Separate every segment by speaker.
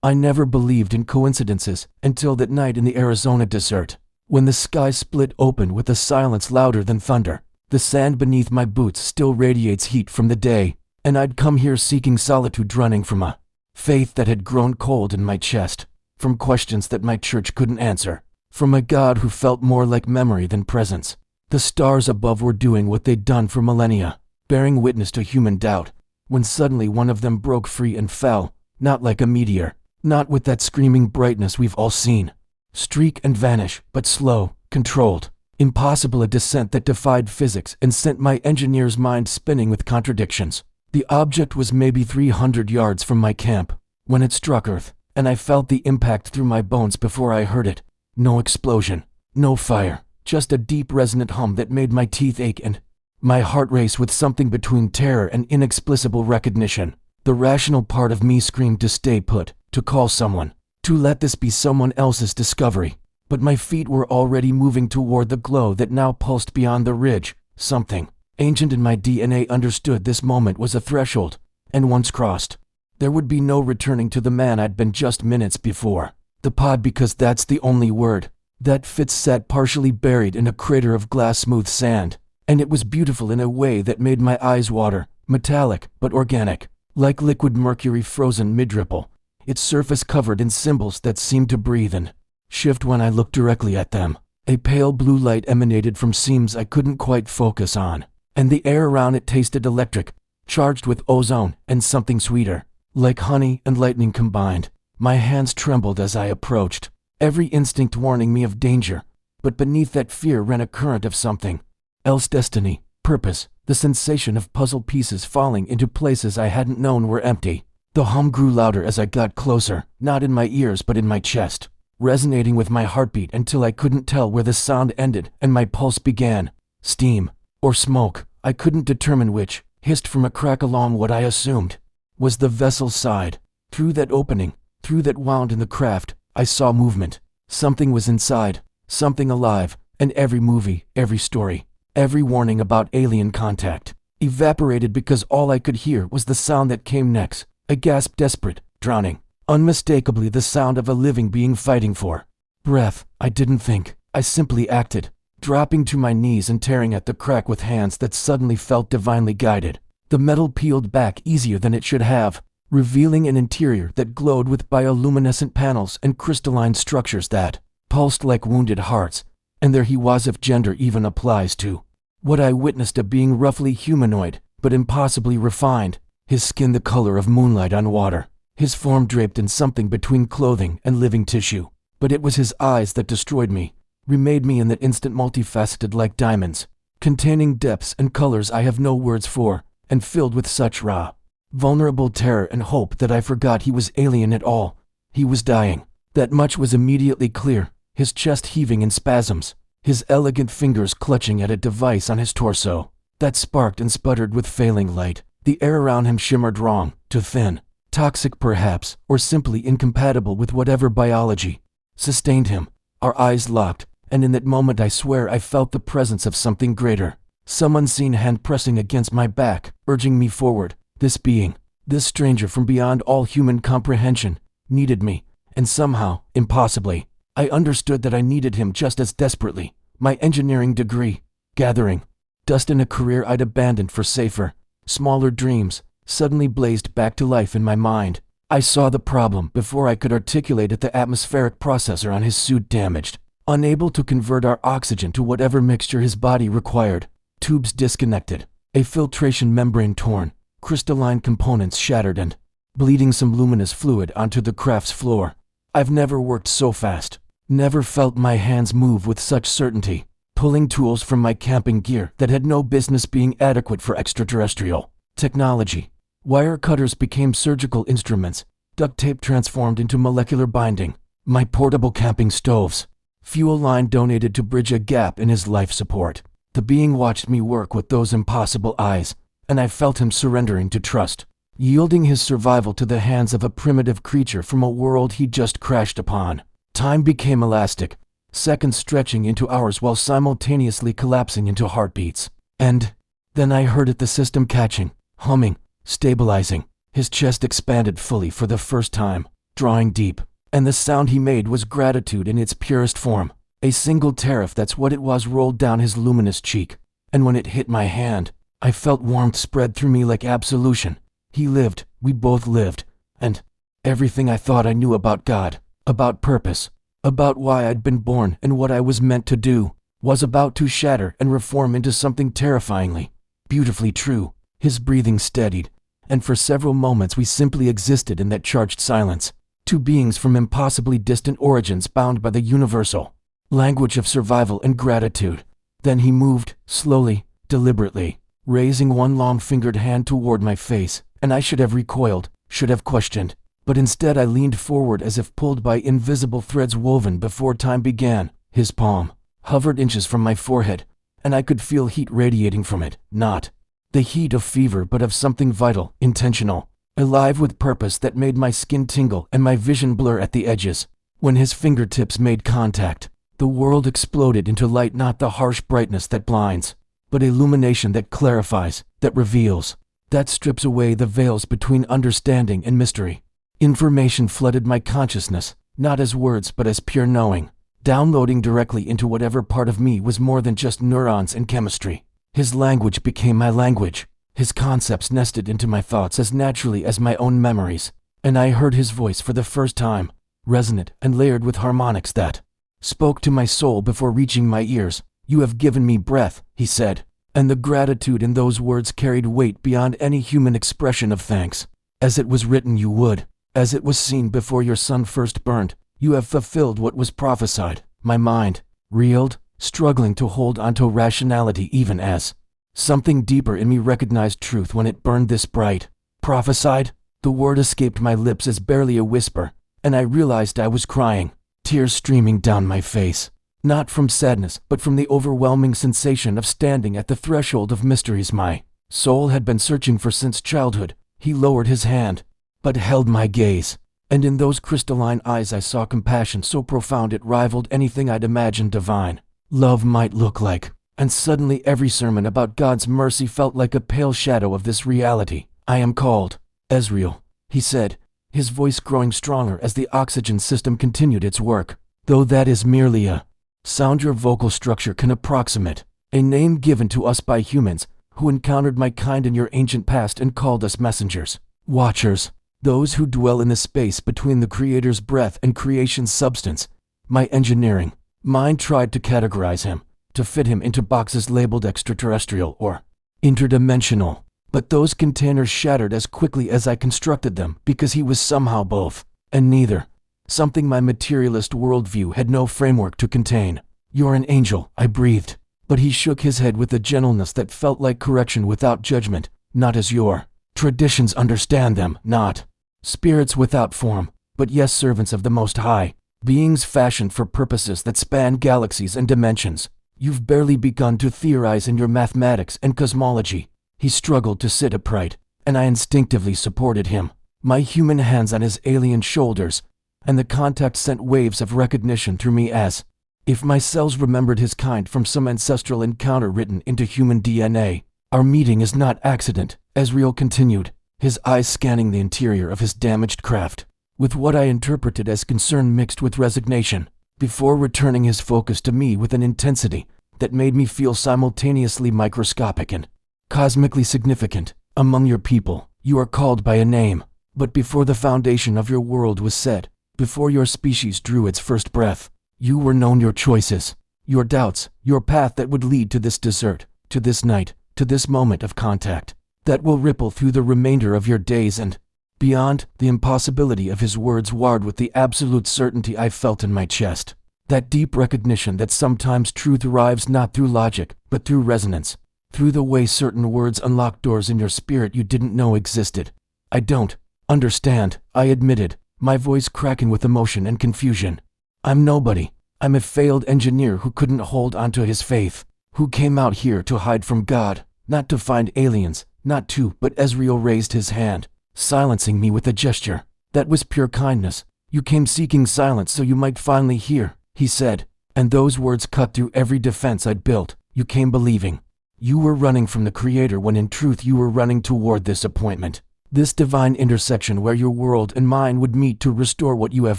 Speaker 1: I never believed in coincidences until that night in the Arizona desert, when the sky split open with a silence louder than thunder. The sand beneath my boots still radiates heat from the day, and I'd come here seeking solitude, running from a faith that had grown cold in my chest, from questions that my church couldn't answer, from a God who felt more like memory than presence. The stars above were doing what they'd done for millennia, bearing witness to human doubt, when suddenly one of them broke free and fell, not like a meteor, not with that screaming brightness we've all seen, streak and vanish, but slow, controlled, impossible, a descent that defied physics and sent my engineer's mind spinning with contradictions. The object was maybe 300 yards from my camp when it struck Earth, and I felt the impact through my bones before I heard it. No explosion, no fire, just a deep resonant hum that made my teeth ache and my heart race with something between terror and inexplicable recognition. The rational part of me screamed to stay put, to call someone, to let this be someone else's discovery. But my feet were already moving toward the glow that now pulsed beyond the ridge. Something ancient in my DNA understood this moment was a threshold, and once crossed, there would be no returning to the man I'd been just minutes before. The pod, because that's the only word that fits, sat partially buried in a crater of glass-smooth sand, and it was beautiful in a way that made my eyes water, metallic but organic, like liquid mercury frozen mid-ripple, its surface covered in symbols that seemed to breathe and shift when I looked directly at them. A pale blue light emanated from seams I couldn't quite focus on, and the air around it tasted electric, charged with ozone and something sweeter, like honey and lightning combined. My hands trembled as I approached, every instinct warning me of danger, but beneath that fear ran a current of something else: destiny, purpose, the sensation of puzzle pieces falling into places I hadn't known were empty. The hum grew louder as I got closer, not in my ears but in my chest, resonating with my heartbeat until I couldn't tell where the sound ended and my pulse began. Steam or smoke, I couldn't determine which, hissed from a crack along what I assumed was the vessel's side. Through that opening, through that wound in the craft, I saw movement. Something was inside, something alive, and every movie, every story, every warning about alien contact evaporated because all I could hear was the sound that came next, a gasp, desperate, drowning, unmistakably the sound of a living being fighting for breath. I didn't think, I simply acted, dropping to my knees and tearing at the crack with hands that suddenly felt divinely guided. The metal peeled back easier than it should have, revealing an interior that glowed with bioluminescent panels and crystalline structures that pulsed like wounded hearts. And there he was, if gender even applies to what I witnessed, a being roughly humanoid, but impossibly refined, his skin the color of moonlight on water, his form draped in something between clothing and living tissue. But it was his eyes that destroyed me, remade me in that instant, multifaceted like diamonds, containing depths and colors I have no words for, and filled with such raw, vulnerable terror and hope that I forgot he was alien at all. He was dying. That much was immediately clear, his chest heaving in spasms, his elegant fingers clutching at a device on his torso that sparked and sputtered with failing light. The air around him shimmered wrong, too thin, toxic perhaps, or simply incompatible with whatever biology sustained him. Our eyes locked, and in that moment I swear I felt the presence of something greater, some unseen hand pressing against my back, urging me forward. This being, this stranger from beyond all human comprehension, needed me, and somehow, impossibly, I understood that I needed him just as desperately. My engineering degree, gathering dust in a career I'd abandoned for safer, smaller dreams, suddenly blazed back to life in my mind. I saw the problem before I could articulate it: the atmospheric processor on his suit damaged, unable to convert our oxygen to whatever mixture his body required, tubes disconnected, a filtration membrane torn, crystalline components shattered, and bleeding some luminous fluid onto the craft's floor. I've never worked so fast, never felt my hands move with such certainty, pulling tools from my camping gear that had no business being adequate for extraterrestrial technology. Wire cutters became surgical instruments, duct tape transformed into molecular binding, my portable camping stoves, fuel line donated to bridge a gap in his life support. The being watched me work with those impossible eyes, and I felt him surrendering to trust, yielding his survival to the hands of a primitive creature from a world he'd just crashed upon. Time became elastic, seconds stretching into hours while simultaneously collapsing into heartbeats. And then I heard it, the system catching, humming, stabilizing. His chest expanded fully for the first time. drawing deep. And the sound he made was gratitude in its purest form. A single tariff, that's what it was, rolled down his luminous cheek. And when it hit my hand, I felt warmth spread through me like absolution. He lived, we both lived. And everything I thought I knew about God, about purpose, about why I'd been born and what I was meant to do, was about to shatter and reform into something terrifyingly, beautifully true. His breathing steadied, and for several moments we simply existed in that charged silence. Two beings from impossibly distant origins bound by the universal language of survival and gratitude. Then he moved, slowly, deliberately, raising one long-fingered hand toward my face, and I should have recoiled, should have questioned. But instead I leaned forward as if pulled by invisible threads woven before time began. His palm hovered inches from my forehead, and I could feel heat radiating from it, not the heat of fever but of something vital, intentional, alive with purpose that made my skin tingle and my vision blur at the edges. When his fingertips made contact, the world exploded into light, not the harsh brightness that blinds, but illumination that clarifies, that reveals, that strips away the veils between understanding and mystery. Information flooded my consciousness, not as words but as pure knowing, downloading directly into whatever part of me was more than just neurons and chemistry. His language became my language. His concepts nested into my thoughts as naturally as my own memories, and I heard his voice for the first time, resonant and layered with harmonics that spoke to my soul before reaching my ears. "You have given me breath," he said, and the gratitude in those words carried weight beyond any human expression of thanks. "As it was written you would, as it was seen before your sun first burned, you have fulfilled what was prophesied." My mind reeled, struggling to hold onto rationality even as something deeper in me recognized truth when it burned this bright. Prophesied? The word escaped my lips as barely a whisper, and I realized I was crying, tears streaming down my face. Not from sadness, but from the overwhelming sensation of standing at the threshold of mysteries my soul had been searching for since childhood. He lowered his hand, but held my gaze, and in those crystalline eyes I saw compassion so profound it rivaled anything I'd imagined divine love might look like. And suddenly every sermon about God's mercy felt like a pale shadow of this reality. "I am called Ezreal," he said, his voice growing stronger as the oxygen system continued its work. "Though that is merely a sound your vocal structure can approximate, a name given to us by humans who encountered my kind in your ancient past and called us messengers, watchers, those who dwell in the space between the Creator's breath and creation's substance. My engineering mind tried to categorize him, to fit him into boxes labeled extraterrestrial or interdimensional, but those containers shattered as quickly as I constructed them because he was somehow both, and neither, something my materialist worldview had no framework to contain. "You're an angel," I breathed, but he shook his head with a gentleness that felt like correction without judgment. "Not as your traditions understand them, not spirits without form, but yes, servants of the Most High, beings fashioned for purposes that span galaxies and dimensions. You've barely begun to theorize in your mathematics and cosmology." He struggled to sit upright, and I instinctively supported him, my human hands on his alien shoulders, and the contact sent waves of recognition through me as if my cells remembered his kind from some ancestral encounter written into human DNA. "Our meeting is not accident," Ezreal continued, his eyes scanning the interior of his damaged craft, with what I interpreted as concern mixed with resignation, before returning his focus to me with an intensity that made me feel simultaneously microscopic and cosmically significant. "Among your people, you are called by a name, but before the foundation of your world was set, before your species drew its first breath, you were known your choices, your doubts, your path that would lead to this desert, to this night, to this moment of contact, that will ripple through the remainder of your days and beyond." The impossibility of his words warred with the absolute certainty I felt in my chest, that deep recognition that sometimes truth arrives not through logic, but through resonance, through the way certain words unlock doors in your spirit you didn't know existed. "I don't understand," I admitted, my voice cracking with emotion and confusion. "I'm nobody. I'm a failed engineer who couldn't hold onto his faith, who came out here to hide from God, not to find aliens, not to—" But Ezreal raised his hand, silencing me with a gesture. "That was pure kindness. You came seeking silence so you might finally hear," he said, and those words cut through every defense I'd built. "You came believing. You were running from the Creator when in truth you were running toward this appointment." This divine intersection where your world and mine would meet to restore what you have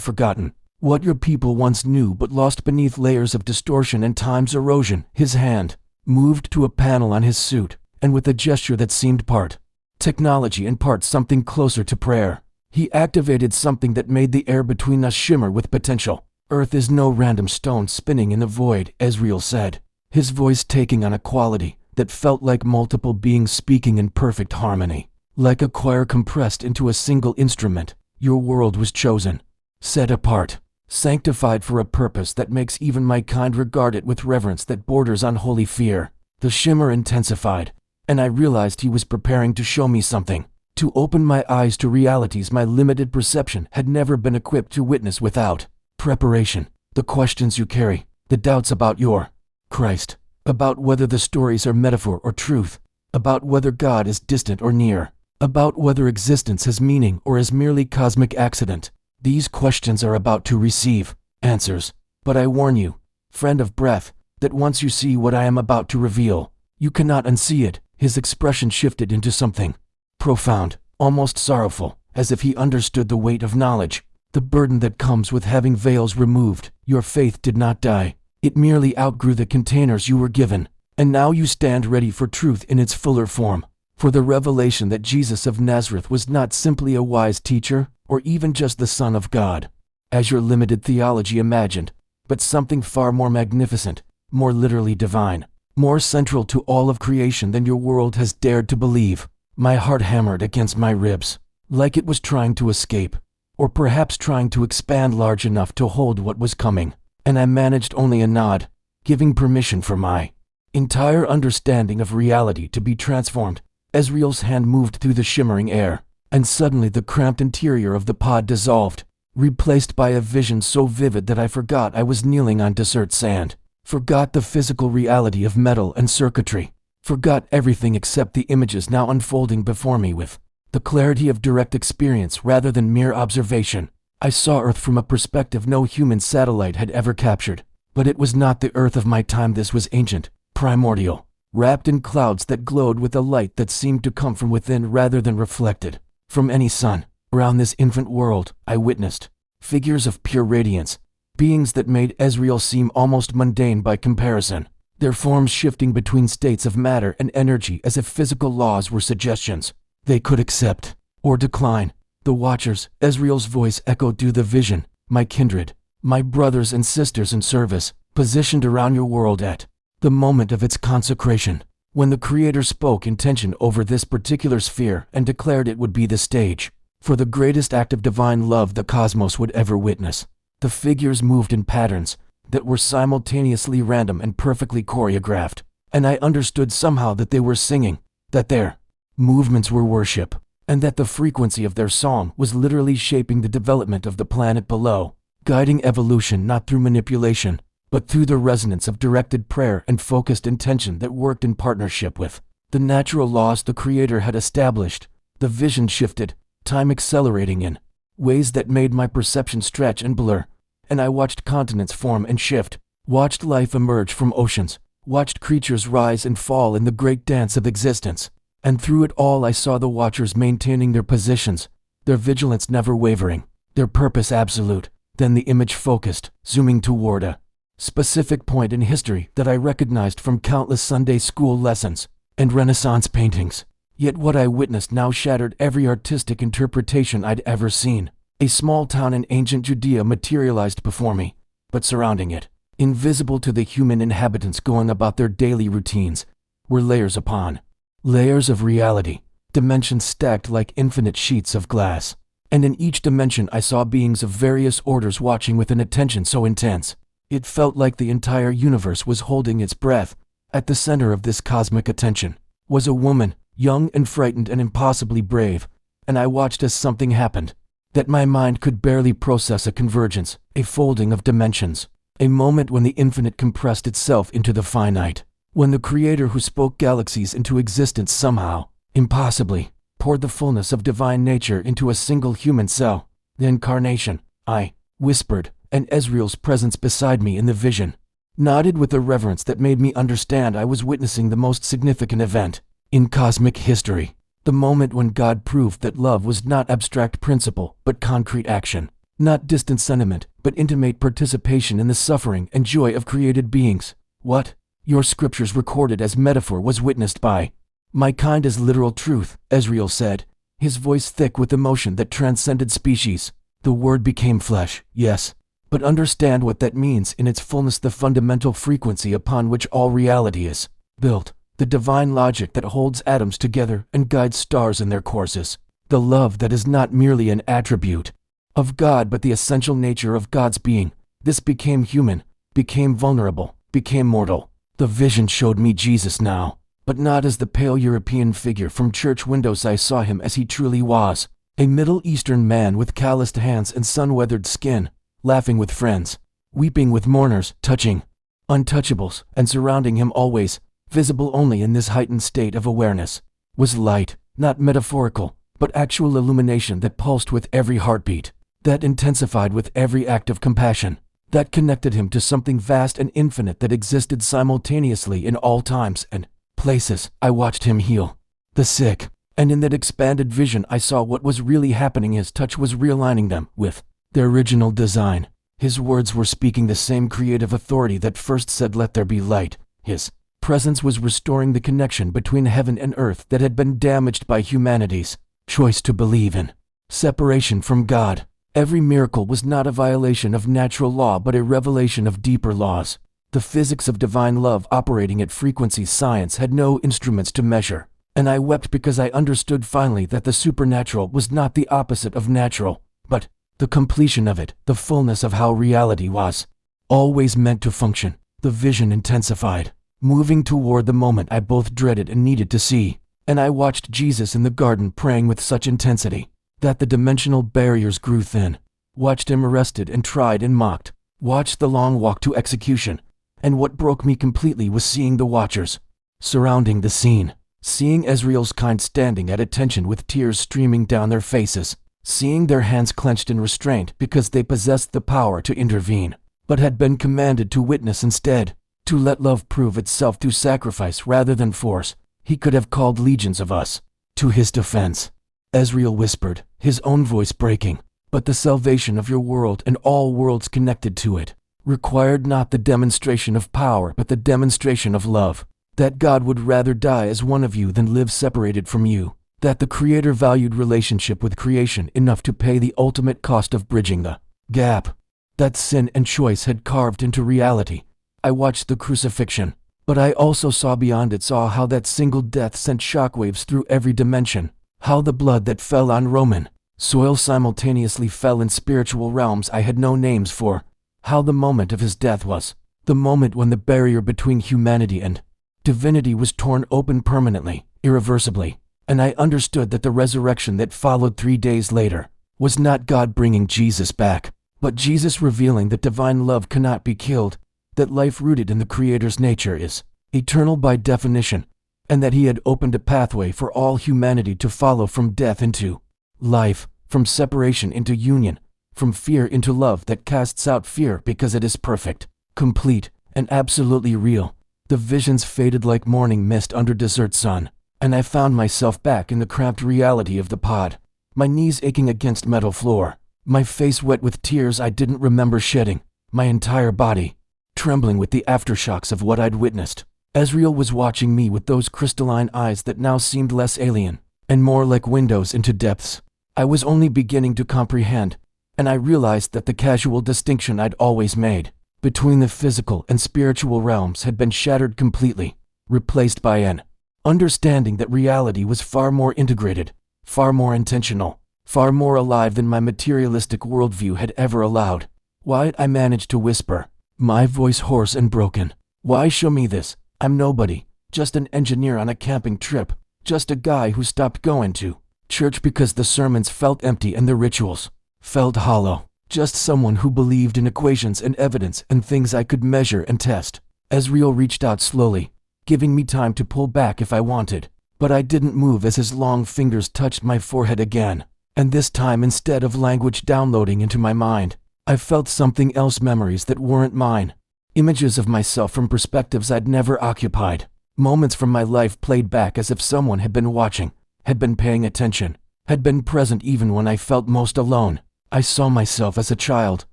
Speaker 1: forgotten. What your people once knew but lost beneath layers of distortion and time's erosion. His hand moved to a panel on his suit, and with a gesture that seemed part technology and part something closer to prayer, he activated something that made the air between us shimmer with potential. Earth is no random stone spinning in the void, Ezreal said, his voice taking on a quality that felt like multiple beings speaking in perfect harmony. Like a choir compressed into a single instrument, your world was chosen, set apart, sanctified for a purpose that makes even my kind regard it with reverence that borders on holy fear. The shimmer intensified, and I realized he was preparing to show me something, to open my eyes to realities my limited perception had never been equipped to witness without preparation. The questions you carry, the doubts about your Christ, about whether the stories are metaphor or truth, about whether God is distant or near, about whether existence has meaning or is merely cosmic accident. These questions are about to receive answers. But I warn you, friend of breath, that once you see what I am about to reveal, you cannot unsee it. His expression shifted into something profound, almost sorrowful, as if he understood the weight of knowledge, the burden that comes with having veils removed. Your faith did not die. It merely outgrew the containers you were given, and now you stand ready for truth in its fuller form, for the revelation that Jesus of Nazareth was not simply a wise teacher, or even just the Son of God, as your limited theology imagined, but something far more magnificent, more literally divine, more central to all of creation than your world has dared to believe. My heart hammered against my ribs, like it was trying to escape, or perhaps trying to expand large enough to hold what was coming, and I managed only a nod, giving permission for my entire understanding of reality to be transformed. Ezreal's hand moved through the shimmering air, and suddenly the cramped interior of the pod dissolved, replaced by a vision so vivid that I forgot I was kneeling on desert sand, forgot the physical reality of metal and circuitry, forgot everything except the images now unfolding before me with the clarity of direct experience rather than mere observation. I saw Earth from a perspective no human satellite had ever captured, but it was not the Earth of my time. This was ancient, primordial, wrapped in clouds that glowed with a light that seemed to come from within rather than reflected from any sun. Around this infant world, I witnessed figures of pure radiance, beings that made Ezreal seem almost mundane by comparison, their forms shifting between states of matter and energy as if physical laws were suggestions they could accept or decline. The Watchers, Ezreal's voice echoed through the vision, my kindred, my brothers and sisters in service, positioned around your world at the moment of its consecration, when the Creator spoke intention over this particular sphere and declared it would be the stage for the greatest act of divine love the cosmos would ever witness. The figures moved in patterns that were simultaneously random and perfectly choreographed, and I understood somehow that they were singing, that their movements were worship, and that the frequency of their song was literally shaping the development of the planet below, guiding evolution not through manipulation, but through the resonance of directed prayer and focused intention that worked in partnership with the natural laws the Creator had established. The vision shifted, time accelerating in ways that made my perception stretch and blur, and I watched continents form and shift, watched life emerge from oceans, watched creatures rise and fall in the great dance of existence. And through it all I saw the Watchers maintaining their positions, their vigilance never wavering, their purpose absolute. Then the image focused, zooming toward a specific point in history that I recognized from countless Sunday school lessons and Renaissance paintings. Yet what I witnessed now shattered every artistic interpretation I'd ever seen. A small town in ancient Judea materialized before me, but surrounding it, invisible to the human inhabitants going about their daily routines, were layers upon layers of reality, dimensions stacked like infinite sheets of glass. And in each dimension I saw beings of various orders watching with an attention so intense, it felt like the entire universe was holding its breath. At the center of this cosmic attention was a woman, young and frightened and impossibly brave, and I watched as something happened that my mind could barely process. A convergence, a folding of dimensions, a moment when the infinite compressed itself into the finite, when the Creator who spoke galaxies into existence somehow, impossibly, poured the fullness of divine nature into a single human cell. The incarnation, I whispered, and Ezreal's presence beside me in the vision nodded with a reverence that made me understand I was witnessing the most significant event in cosmic history. The moment when God proved that love was not abstract principle, but concrete action. Not distant sentiment, but intimate participation in the suffering and joy of created beings. What your scriptures recorded as metaphor was witnessed by my kind as literal truth, Ezriel said, his voice thick with emotion that transcended species. The word became flesh, yes, but understand what that means in its fullness, the fundamental frequency upon which all reality is built, the divine logic that holds atoms together and guides stars in their courses, the love that is not merely an attribute of God but the essential nature of God's being. This became human, became vulnerable, became mortal. The vision showed me Jesus now, but not as the pale European figure from church windows. I saw him as he truly was, a Middle Eastern man with calloused hands and sun-weathered skin, laughing with friends, weeping with mourners, touching untouchables, and surrounding him always, visible only in this heightened state of awareness, was light, not metaphorical, but actual illumination that pulsed with every heartbeat, that intensified with every act of compassion, that connected him to something vast and infinite that existed simultaneously in all times and places. I watched him heal the sick, and in that expanded vision I saw what was really happening. His touch was realigning them with their original design. His words were speaking the same creative authority that first said, "Let there be light." His presence was restoring the connection between heaven and earth that had been damaged by humanity's choice to believe in separation from God. Every miracle was not a violation of natural law but a revelation of deeper laws. The physics of divine love operating at frequencies science had no instruments to measure. And I wept because I understood finally that the supernatural was not the opposite of natural, but the completion of it, the fullness of how reality was always meant to function. The vision intensified, moving toward the moment I both dreaded and needed to see. And I watched Jesus in the garden praying with such intensity that the dimensional barriers grew thin. Watched him arrested and tried and mocked. Watched the long walk to execution. And what broke me completely was seeing the watchers surrounding the scene. Seeing Ezriel's kind standing at attention with tears streaming down their faces. Seeing their hands clenched in restraint because they possessed the power to intervene, but had been commanded to witness instead, to let love prove itself through sacrifice rather than force. He could have called legions of us to his defense. Ezriel whispered, his own voice breaking, "But the salvation of your world and all worlds connected to it required not the demonstration of power but the demonstration of love. That God would rather die as one of you than live separated from you. That the Creator valued relationship with creation enough to pay the ultimate cost of bridging the gap that sin and choice had carved into reality." I watched the crucifixion, but I also saw beyond it, saw how that single death sent shockwaves through every dimension, how the blood that fell on Roman soil simultaneously fell in spiritual realms I had no names for, how the moment of his death was the moment when the barrier between humanity and divinity was torn open permanently, irreversibly, and I understood that the resurrection that followed 3 days later was not God bringing Jesus back, but Jesus revealing that divine love cannot be killed, that life rooted in the Creator's nature is eternal by definition, and that he had opened a pathway for all humanity to follow from death into life, from separation into union, from fear into love that casts out fear because it is perfect, complete, and absolutely real. The visions faded like morning mist under desert sun, and I found myself back in the cramped reality of the pod, my knees aching against metal floor, my face wet with tears I didn't remember shedding, my entire body trembling with the aftershocks of what I'd witnessed. Ezriel was watching me with those crystalline eyes that now seemed less alien and more like windows into depths I was only beginning to comprehend, and I realized that the casual distinction I'd always made between the physical and spiritual realms had been shattered completely, replaced by an understanding that reality was far more integrated, far more intentional, far more alive than my materialistic worldview had ever allowed. "Why?" I managed to whisper, my voice hoarse and broken. "Why show me this? I'm nobody, just an engineer on a camping trip, just a guy who stopped going to church because the sermons felt empty and the rituals felt hollow, just someone who believed in equations and evidence and things I could measure and test." Ezriel reached out slowly, giving me time to pull back if I wanted, but I didn't move as his long fingers touched my forehead again, and this time instead of language downloading into my mind, I felt something else, memories that weren't mine, images of myself from perspectives I'd never occupied, moments from my life played back as if someone had been watching, had been paying attention, had been present even when I felt most alone. I saw myself as a child,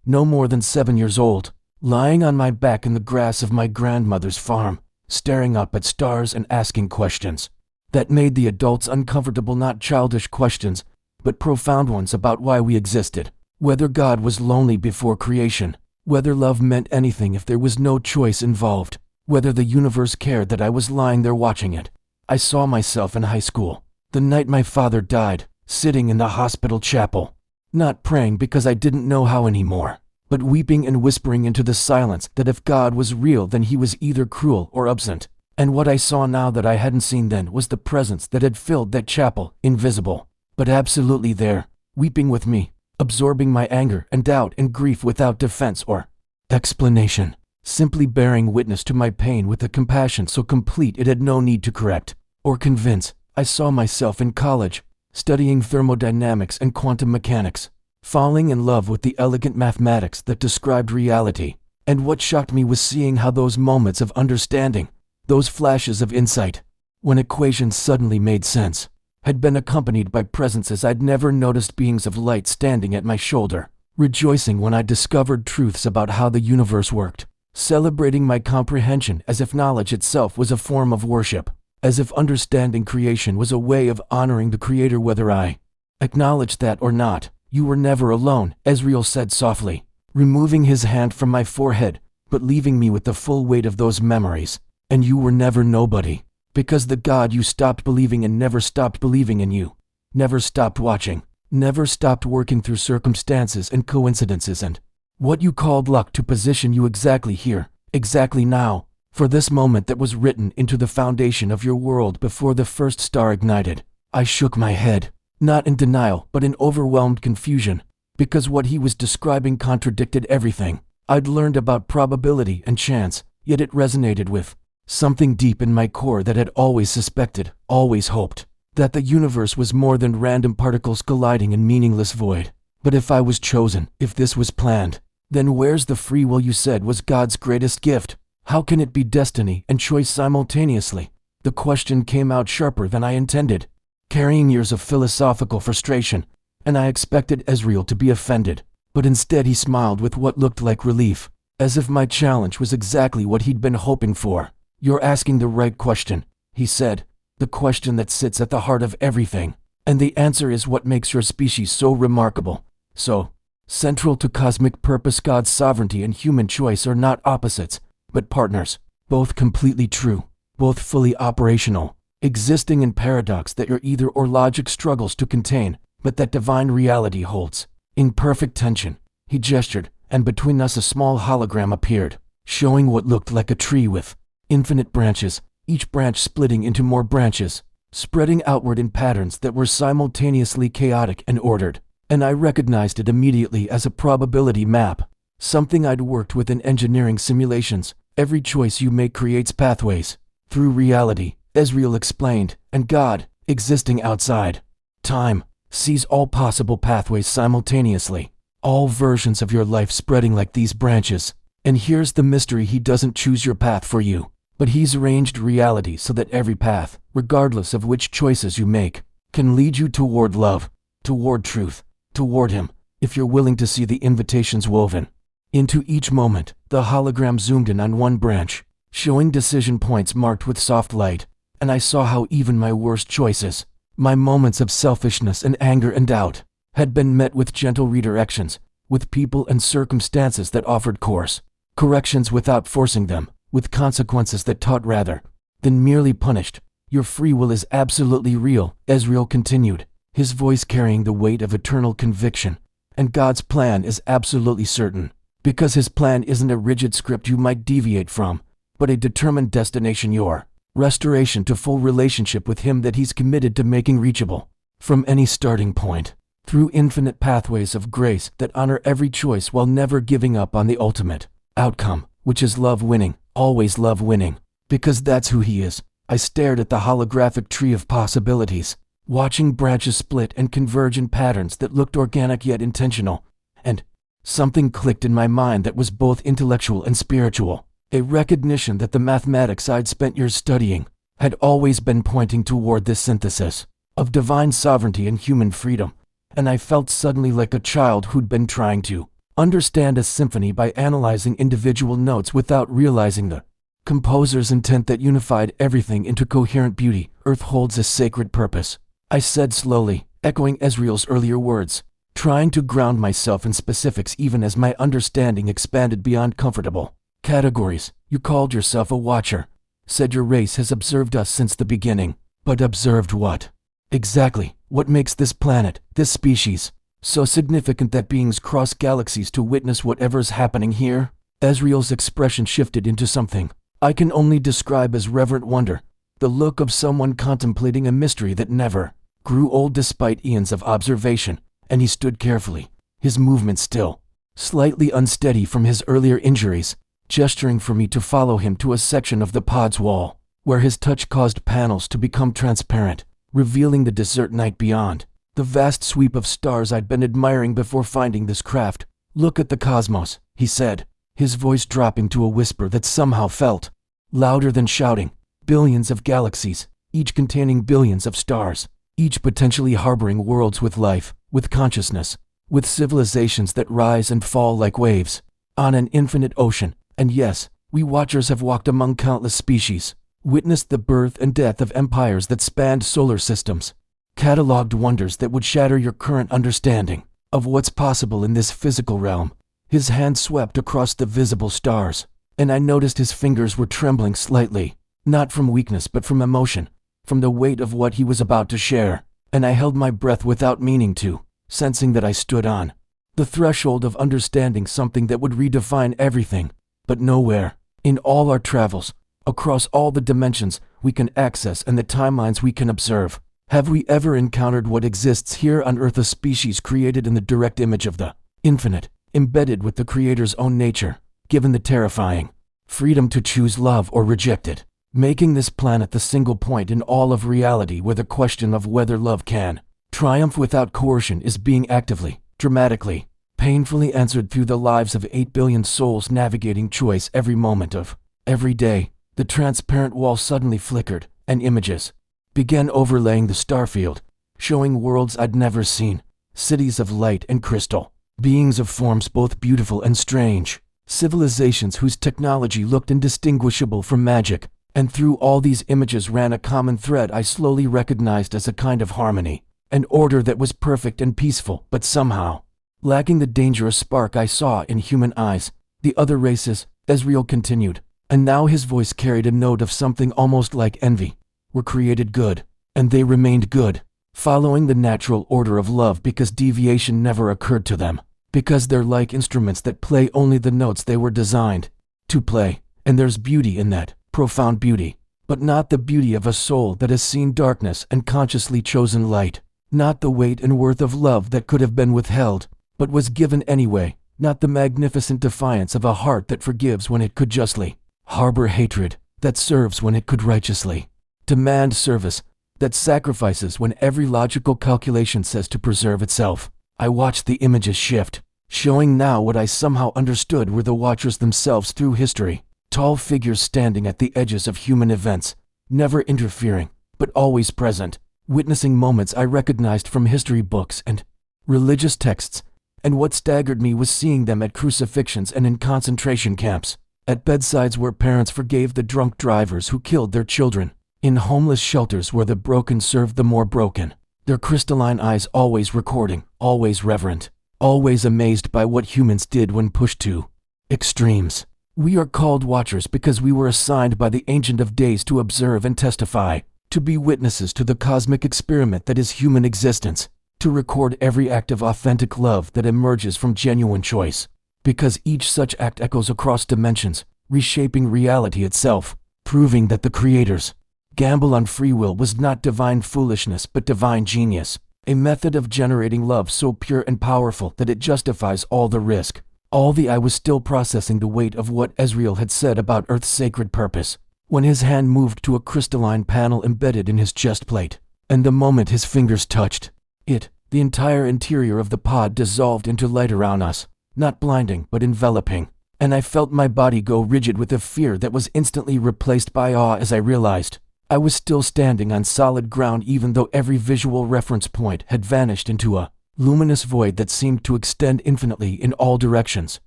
Speaker 1: no more than 7 years old, lying on my back in the grass of my grandmother's farm, staring up at stars and asking questions that made the adults uncomfortable, not childish questions, but profound ones about why we existed, whether God was lonely before creation, whether love meant anything if there was no choice involved, whether the universe cared that I was lying there watching it. I saw myself in high school, the night my father died, sitting in the hospital chapel, not praying because I didn't know how anymore, but weeping and whispering into the silence that if God was real, then he was either cruel or absent. And what I saw now that I hadn't seen then was the presence that had filled that chapel, invisible, but absolutely there, weeping with me, absorbing my anger and doubt and grief without defense or explanation, simply bearing witness to my pain with a compassion so complete it had no need to correct or convince. I saw myself in college, studying thermodynamics and quantum mechanics, falling in love with the elegant mathematics that described reality. And what shocked me was seeing how those moments of understanding, those flashes of insight, when equations suddenly made sense, had been accompanied by presences I'd never noticed, beings of light standing at my shoulder, rejoicing when I discovered truths about how the universe worked, celebrating my comprehension as if knowledge itself was a form of worship, as if understanding creation was a way of honoring the Creator. Whether I acknowledged that or not, you were never alone, Ezreal said softly, removing his hand from my forehead, but leaving me with the full weight of those memories. And you were never nobody, because the God you stopped believing in never stopped believing in you, never stopped watching, never stopped working through circumstances and coincidences and what you called luck to position you exactly here, exactly now, for this moment that was written into the foundation of your world before the first star ignited. I shook my head, not in denial but in overwhelmed confusion, because what he was describing contradicted everything I'd learned about probability and chance, yet it resonated with something deep in my core that had always suspected, always hoped, that the universe was more than random particles colliding in meaningless void. But if I was chosen, if this was planned, then where's the free will you said was God's greatest gift? How can it be destiny and choice simultaneously? The question came out sharper than I intended, carrying years of philosophical frustration, and I expected Ezreal to be offended, but instead he smiled with what looked like relief, as if my challenge was exactly what he'd been hoping for. You're asking the right question, he said, the question that sits at the heart of everything, and the answer is what makes your species so remarkable, so central to cosmic purpose. God's sovereignty and human choice are not opposites, but partners, both completely true, both fully operational, existing in paradox that your either or logic struggles to contain, but that divine reality holds in perfect tension. He gestured, and between us a small hologram appeared, showing what looked like a tree with infinite branches, each branch splitting into more branches, spreading outward in patterns that were simultaneously chaotic and ordered. And I recognized it immediately as a probability map, something I'd worked with in engineering simulations. Every choice you make creates pathways through reality, Ezreal explained, and God, existing outside time, sees all possible pathways simultaneously, all versions of your life spreading like these branches. And here's the mystery: he doesn't choose your path for you, but he's arranged reality so that every path, regardless of which choices you make, can lead you toward love, toward truth, toward him, if you're willing to see the invitations woven into each moment. The hologram zoomed in on one branch, showing decision points marked with soft light, and I saw how even my worst choices, my moments of selfishness and anger and doubt, had been met with gentle redirections, with people and circumstances that offered course corrections without forcing them, with consequences that taught rather than merely punished. Your free will is absolutely real, Ezreal continued, his voice carrying the weight of eternal conviction, and God's plan is absolutely certain, because his plan isn't a rigid script you might deviate from, but a determined destination, your restoration to full relationship with him that he's committed to making reachable from any starting point, through infinite pathways of grace that honor every choice while never giving up on the ultimate outcome, which is love winning, always love winning, because that's who he is. I stared at the holographic tree of possibilities, watching branches split and converge in patterns that looked organic yet intentional, and something clicked in my mind that was both intellectual and spiritual, a recognition that the mathematics I'd spent years studying had always been pointing toward this synthesis, of divine sovereignty and human freedom, and I felt suddenly like a child who'd been trying to understand a symphony by analyzing individual notes without realizing the composer's intent that unified everything into coherent beauty. Earth holds a sacred purpose, I said slowly, echoing Ezreal's earlier words, trying to ground myself in specifics even as my understanding expanded beyond comfortable categories. You called yourself a watcher, said your race has observed us since the beginning. But observed what? Exactly. What makes this planet, this species, so significant that beings cross galaxies to witness whatever's happening here? Ezreal's expression shifted into something I can only describe as reverent wonder, the look of someone contemplating a mystery that never grew old despite eons of observation, and he stood carefully, his movements still, slightly unsteady from his earlier injuries, gesturing for me to follow him to a section of the pod's wall, where his touch caused panels to become transparent, revealing the desert night beyond, the vast sweep of stars I'd been admiring before finding this craft. Look at the cosmos, he said, his voice dropping to a whisper that somehow felt louder than shouting. Billions of galaxies, each containing billions of stars, each potentially harboring worlds with life, with consciousness, with civilizations that rise and fall like waves on an infinite ocean. And yes, we watchers have walked among countless species, witnessed the birth and death of empires that spanned solar systems, cataloged wonders that would shatter your current understanding of what's possible in this physical realm. His hand swept across the visible stars, and I noticed his fingers were trembling slightly, not from weakness but from emotion, from the weight of what he was about to share, and I held my breath without meaning to, sensing that I stood on the threshold of understanding something that would redefine everything. But nowhere, in all our travels, across all the dimensions we can access and the timelines we can observe, have we ever encountered what exists here on Earth, a species created in the direct image of the infinite, embedded with the Creator's own nature, given the terrifying freedom to choose love or reject it, making this planet the single point in all of reality where the question of whether love can triumph without coercion is being actively, dramatically, painfully answered through the lives of 8 billion souls navigating choice every moment of every day. The transparent wall suddenly flickered, and images began overlaying the starfield, showing worlds I'd never seen, cities of light and crystal, beings of forms both beautiful and strange, civilizations whose technology looked indistinguishable from magic. And through all these images ran a common thread I slowly recognized as a kind of harmony, an order that was perfect and peaceful, but somehow lacking the dangerous spark I saw in human eyes. The other races, Ezreal continued, and now his voice carried a note of something almost like envy, were created good, and they remained good, following the natural order of love because deviation never occurred to them, because they're like instruments that play only the notes they were designed to play, and there's beauty in that, profound beauty, but not the beauty of a soul that has seen darkness and consciously chosen light, not the weight and worth of love that could have been withheld, but was given anyway, not the magnificent defiance of a heart that forgives when it could justly harbor hatred, that serves when it could righteously demand service, that sacrifices when every logical calculation says to preserve itself. I watched the images shift, showing now what I somehow understood were the watchers themselves through history, tall figures standing at the edges of human events, never interfering, but always present, witnessing moments I recognized from history books and religious texts. And what staggered me was seeing them at crucifixions and in concentration camps, at bedsides where parents forgave the drunk drivers who killed their children, in homeless shelters where the broken served the more broken, their crystalline eyes always recording, always reverent, always amazed by what humans did when pushed to extremes. We are called watchers because we were assigned by the Ancient of Days to observe and testify, to be witnesses to the cosmic experiment that is human existence, to record every act of authentic love that emerges from genuine choice, because each such act echoes across dimensions, reshaping reality itself, proving that the Creator's gamble on free will was not divine foolishness but divine genius, a method of generating love so pure and powerful that it justifies all the risk. I was still processing the weight of what Ezreal had said about Earth's sacred purpose, when his hand moved to a crystalline panel embedded in his chest plate, and the moment his fingers touched it, the entire interior of the pod dissolved into light around us, not blinding but enveloping, and I felt my body go rigid with a fear that was instantly replaced by awe as I realized I was still standing on solid ground even though every visual reference point had vanished into a luminous void that seemed to extend infinitely in all directions.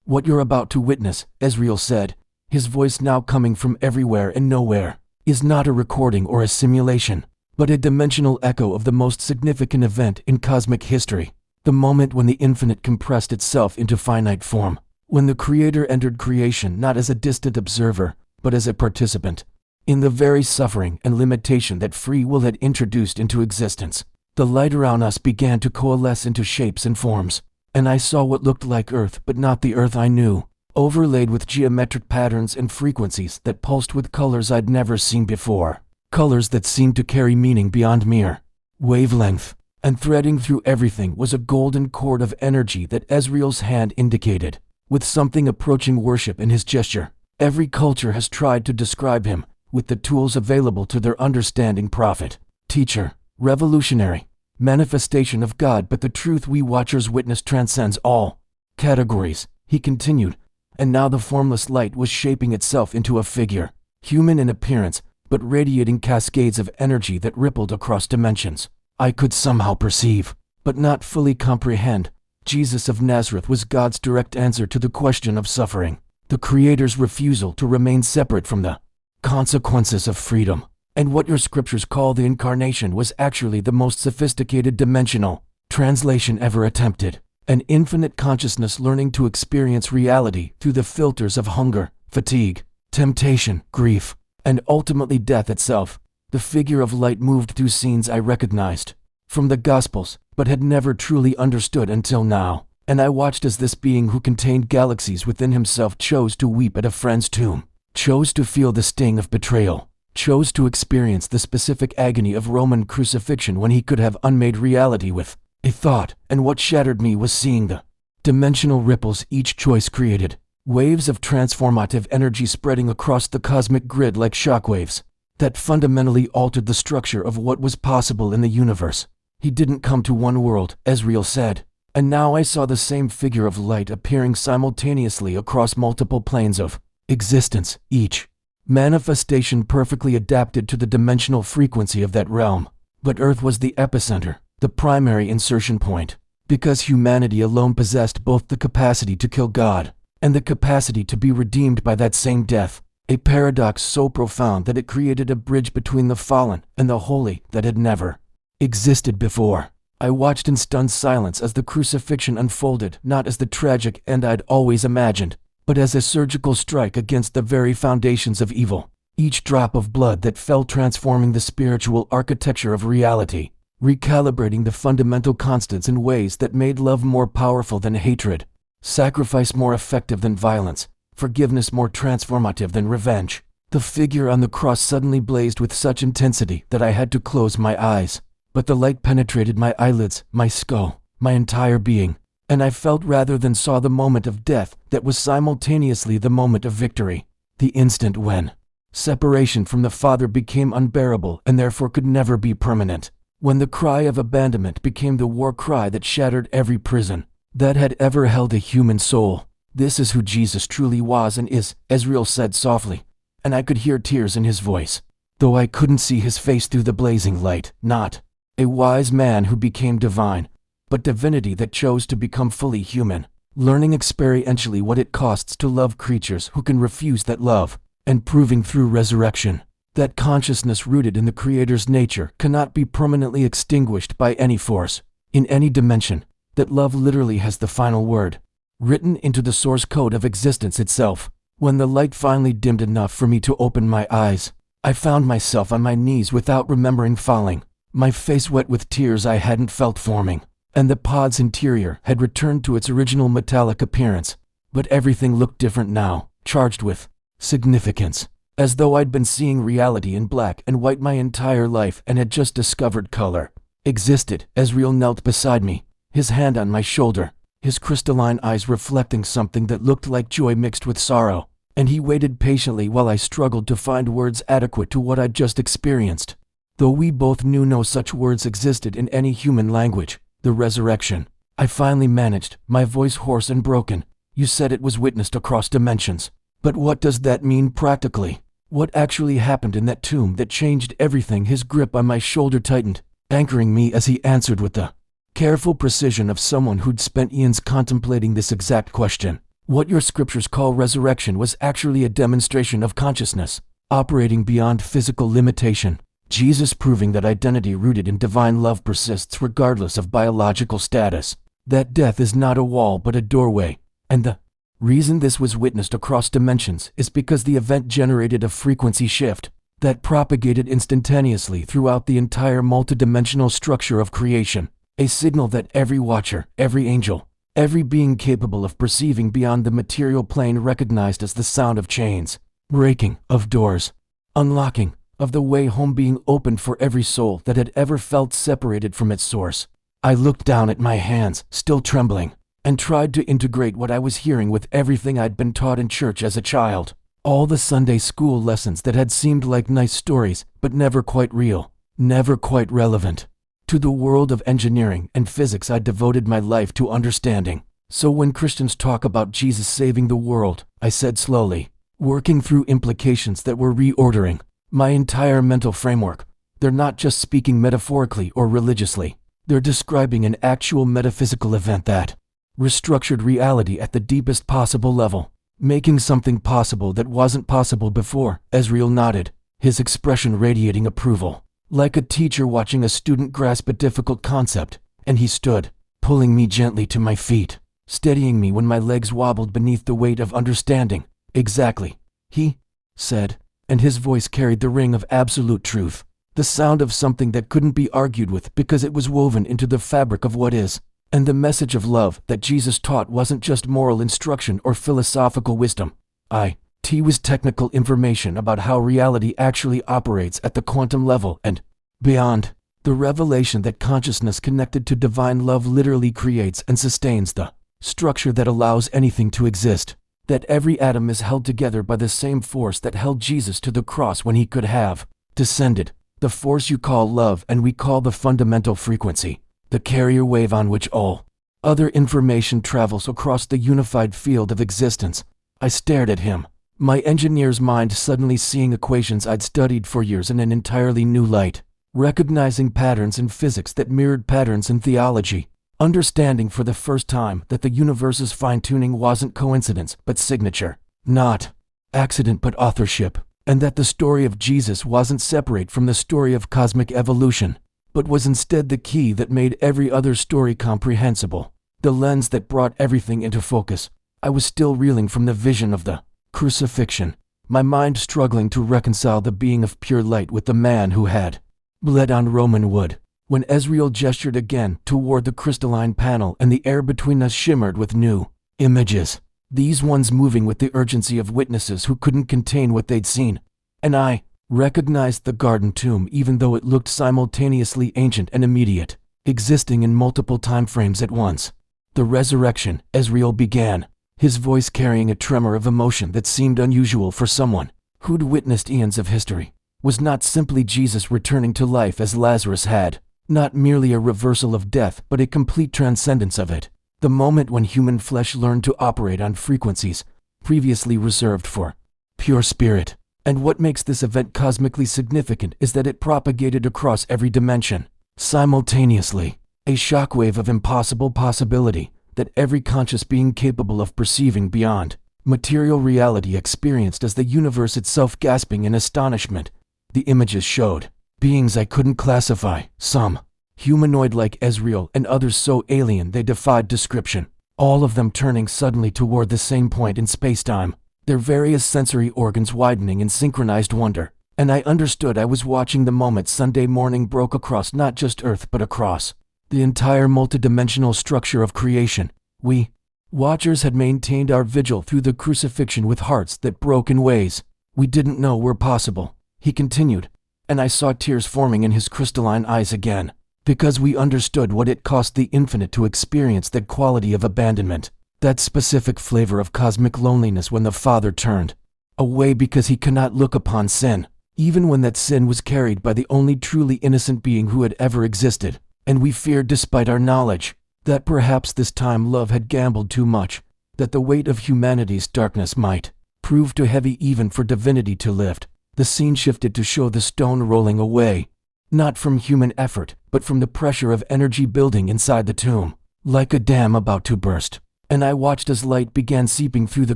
Speaker 1: "What you're about to witness," Ezreal said, his voice now coming from everywhere and nowhere, "is not a recording or a simulation, but a dimensional echo of the most significant event in cosmic history. The moment when the infinite compressed itself into finite form. When the Creator entered creation not as a distant observer, but as a participant in the very suffering and limitation that free will had introduced into existence. The light around us began to coalesce into shapes and forms, and I saw what looked like Earth but not the Earth I knew, overlaid with geometric patterns and frequencies that pulsed with colors I'd never seen before. Colors that seemed to carry meaning beyond mere wavelength. And threading through everything was a golden cord of energy that Ezreal's hand indicated, with something approaching worship in his gesture. Every culture has tried to describe him, with the tools available to their understanding: prophet, teacher, revolutionary, manifestation of God, but the truth we watchers witness transcends all categories, he continued, and now the formless light was shaping itself into a figure, human in appearance, but radiating cascades of energy that rippled across dimensions. I could somehow perceive, but not fully comprehend. Jesus of Nazareth was God's direct answer to the question of suffering, the Creator's refusal to remain separate from the consequences of freedom. And what your scriptures call the Incarnation was actually the most sophisticated dimensional translation ever attempted. An infinite consciousness learning to experience reality through the filters of hunger, fatigue, temptation, grief, and ultimately death itself. The figure of light moved through scenes I recognized from the Gospels, but had never truly understood until now. And I watched as this being who contained galaxies within himself chose to weep at a friend's tomb, chose to feel the sting of betrayal, chose to experience the specific agony of Roman crucifixion when he could have unmade reality with a thought. And what shattered me was seeing the dimensional ripples each choice created, waves of transformative energy spreading across the cosmic grid like shockwaves that fundamentally altered the structure of what was possible in the universe. He didn't come to one world, Ezreal said, and now I saw the same figure of light appearing simultaneously across multiple planes of existence, each manifestation perfectly adapted to the dimensional frequency of that realm. But Earth was the epicenter, the primary insertion point, because humanity alone possessed both the capacity to kill God and the capacity to be redeemed by that same death. A paradox so profound that it created a bridge between the fallen and the holy that had never existed before. I watched in stunned silence as the crucifixion unfolded, not as the tragic end I'd always imagined, but as a surgical strike against the very foundations of evil. Each drop of blood that fell transforming the spiritual architecture of reality, recalibrating the fundamental constants in ways that made love more powerful than hatred, sacrifice more effective than violence, forgiveness more transformative than revenge. The figure on the cross suddenly blazed with such intensity that I had to close my eyes. But the light penetrated my eyelids, my skull, my entire being, and I felt rather than saw the moment of death that was simultaneously the moment of victory. The instant when separation from the Father became unbearable and therefore could never be permanent. When the cry of abandonment became the war cry that shattered every prison that had ever held a human soul. This is who Jesus truly was and is, Ezreal said softly, and I could hear tears in his voice, though I couldn't see his face through the blazing light. Not a wise man who became divine, but divinity that chose to become fully human, learning experientially what it costs to love creatures who can refuse that love, and proving through resurrection that consciousness rooted in the Creator's nature cannot be permanently extinguished by any force, in any dimension, that love literally has the final word, written into the source code of existence itself. When the light finally dimmed enough for me to open my eyes, I found myself on my knees without remembering falling, my face wet with tears I hadn't felt forming, and the pod's interior had returned to its original metallic appearance. But everything looked different now, charged with significance, as though I'd been seeing reality in black and white my entire life and had just discovered color existed. Ezreal knelt beside me, his hand on my shoulder, his crystalline eyes reflecting something that looked like joy mixed with sorrow, and he waited patiently while I struggled to find words adequate to what I'd just experienced. Though we both knew no such words existed in any human language, the resurrection, I finally managed, my voice hoarse and broken. You said it was witnessed across dimensions. But what does that mean practically? What actually happened in that tomb that changed everything? His grip on my shoulder tightened, anchoring me as he answered with the careful precision of someone who'd spent eons contemplating this exact question. What your scriptures call resurrection was actually a demonstration of consciousness, operating beyond physical limitation. Jesus proving that identity rooted in divine love persists regardless of biological status. That death is not a wall but a doorway. And the reason this was witnessed across dimensions is because the event generated a frequency shift that propagated instantaneously throughout the entire multidimensional structure of creation. A signal that every watcher, every angel, every being capable of perceiving beyond the material plane recognized as the sound of chains breaking, of doors unlocking, of the way home being opened for every soul that had ever felt separated from its source. I looked down at my hands, still trembling, and tried to integrate what I was hearing with everything I'd been taught in church as a child. All the Sunday school lessons that had seemed like nice stories, but never quite real, never quite relevant. To the world of engineering and physics I devoted my life to understanding. So when Christians talk about Jesus saving the world, I said slowly, working through implications that were reordering my entire mental framework. They're not just speaking metaphorically or religiously. They're describing an actual metaphysical event that restructured reality at the deepest possible level, making something possible that wasn't possible before. Ezreal nodded, his expression radiating approval, like a teacher watching a student grasp a difficult concept, and he stood, pulling me gently to my feet, steadying me when my legs wobbled beneath the weight of understanding. Exactly, he said, and his voice carried the ring of absolute truth, the sound of something that couldn't be argued with because it was woven into the fabric of what is. And the message of love that Jesus taught wasn't just moral instruction or philosophical wisdom. It was technical information about how reality actually operates at the quantum level and beyond. The revelation that consciousness connected to divine love literally creates and sustains the structure that allows anything to exist. That every atom is held together by the same force that held Jesus to the cross when he could have descended. The force you call love and we call the fundamental frequency, the carrier wave on which all other information travels across the unified field of existence. I stared at him, my engineer's mind suddenly seeing equations I'd studied for years in an entirely new light, recognizing patterns in physics that mirrored patterns in theology, understanding for the first time that the universe's fine-tuning wasn't coincidence but signature, not accident but authorship, and that the story of Jesus wasn't separate from the story of cosmic evolution, but was instead the key that made every other story comprehensible, the lens that brought everything into focus. I was still reeling from the vision of the crucifixion, my mind struggling to reconcile the being of pure light with the man who had bled on Roman wood. When Ezreal gestured again toward the crystalline panel and the air between us shimmered with new images, these ones moving with the urgency of witnesses who couldn't contain what they'd seen. And I recognized the garden tomb even though it looked simultaneously ancient and immediate, existing in multiple time frames at once. The resurrection, Ezreal began, his voice carrying a tremor of emotion that seemed unusual for someone who'd witnessed eons of history, was not simply Jesus returning to life as Lazarus had. Not merely a reversal of death, but a complete transcendence of it. The moment when human flesh learned to operate on frequencies previously reserved for pure spirit. And what makes this event cosmically significant is that it propagated across every dimension, simultaneously. A shockwave of impossible possibility that every conscious being capable of perceiving beyond material reality experienced as the universe itself gasping in astonishment. The images showed beings I couldn't classify, some humanoid like Ezreal and others so alien they defied description, all of them turning suddenly toward the same point in spacetime, their various sensory organs widening in synchronized wonder. And I understood I was watching the moment Sunday morning broke across not just Earth but across the entire multidimensional structure of creation. We, watchers, had maintained our vigil through the crucifixion with hearts that broke in ways we didn't know were possible. He continued, and I saw tears forming in his crystalline eyes again, because we understood what it cost the infinite to experience that quality of abandonment, that specific flavor of cosmic loneliness when the Father turned away because he cannot look upon sin, even when that sin was carried by the only truly innocent being who had ever existed. And we feared, despite our knowledge, that perhaps this time love had gambled too much, that the weight of humanity's darkness might prove too heavy even for divinity to lift. The scene shifted to show the stone rolling away, not from human effort, but from the pressure of energy building inside the tomb, like a dam about to burst. And I watched as light began seeping through the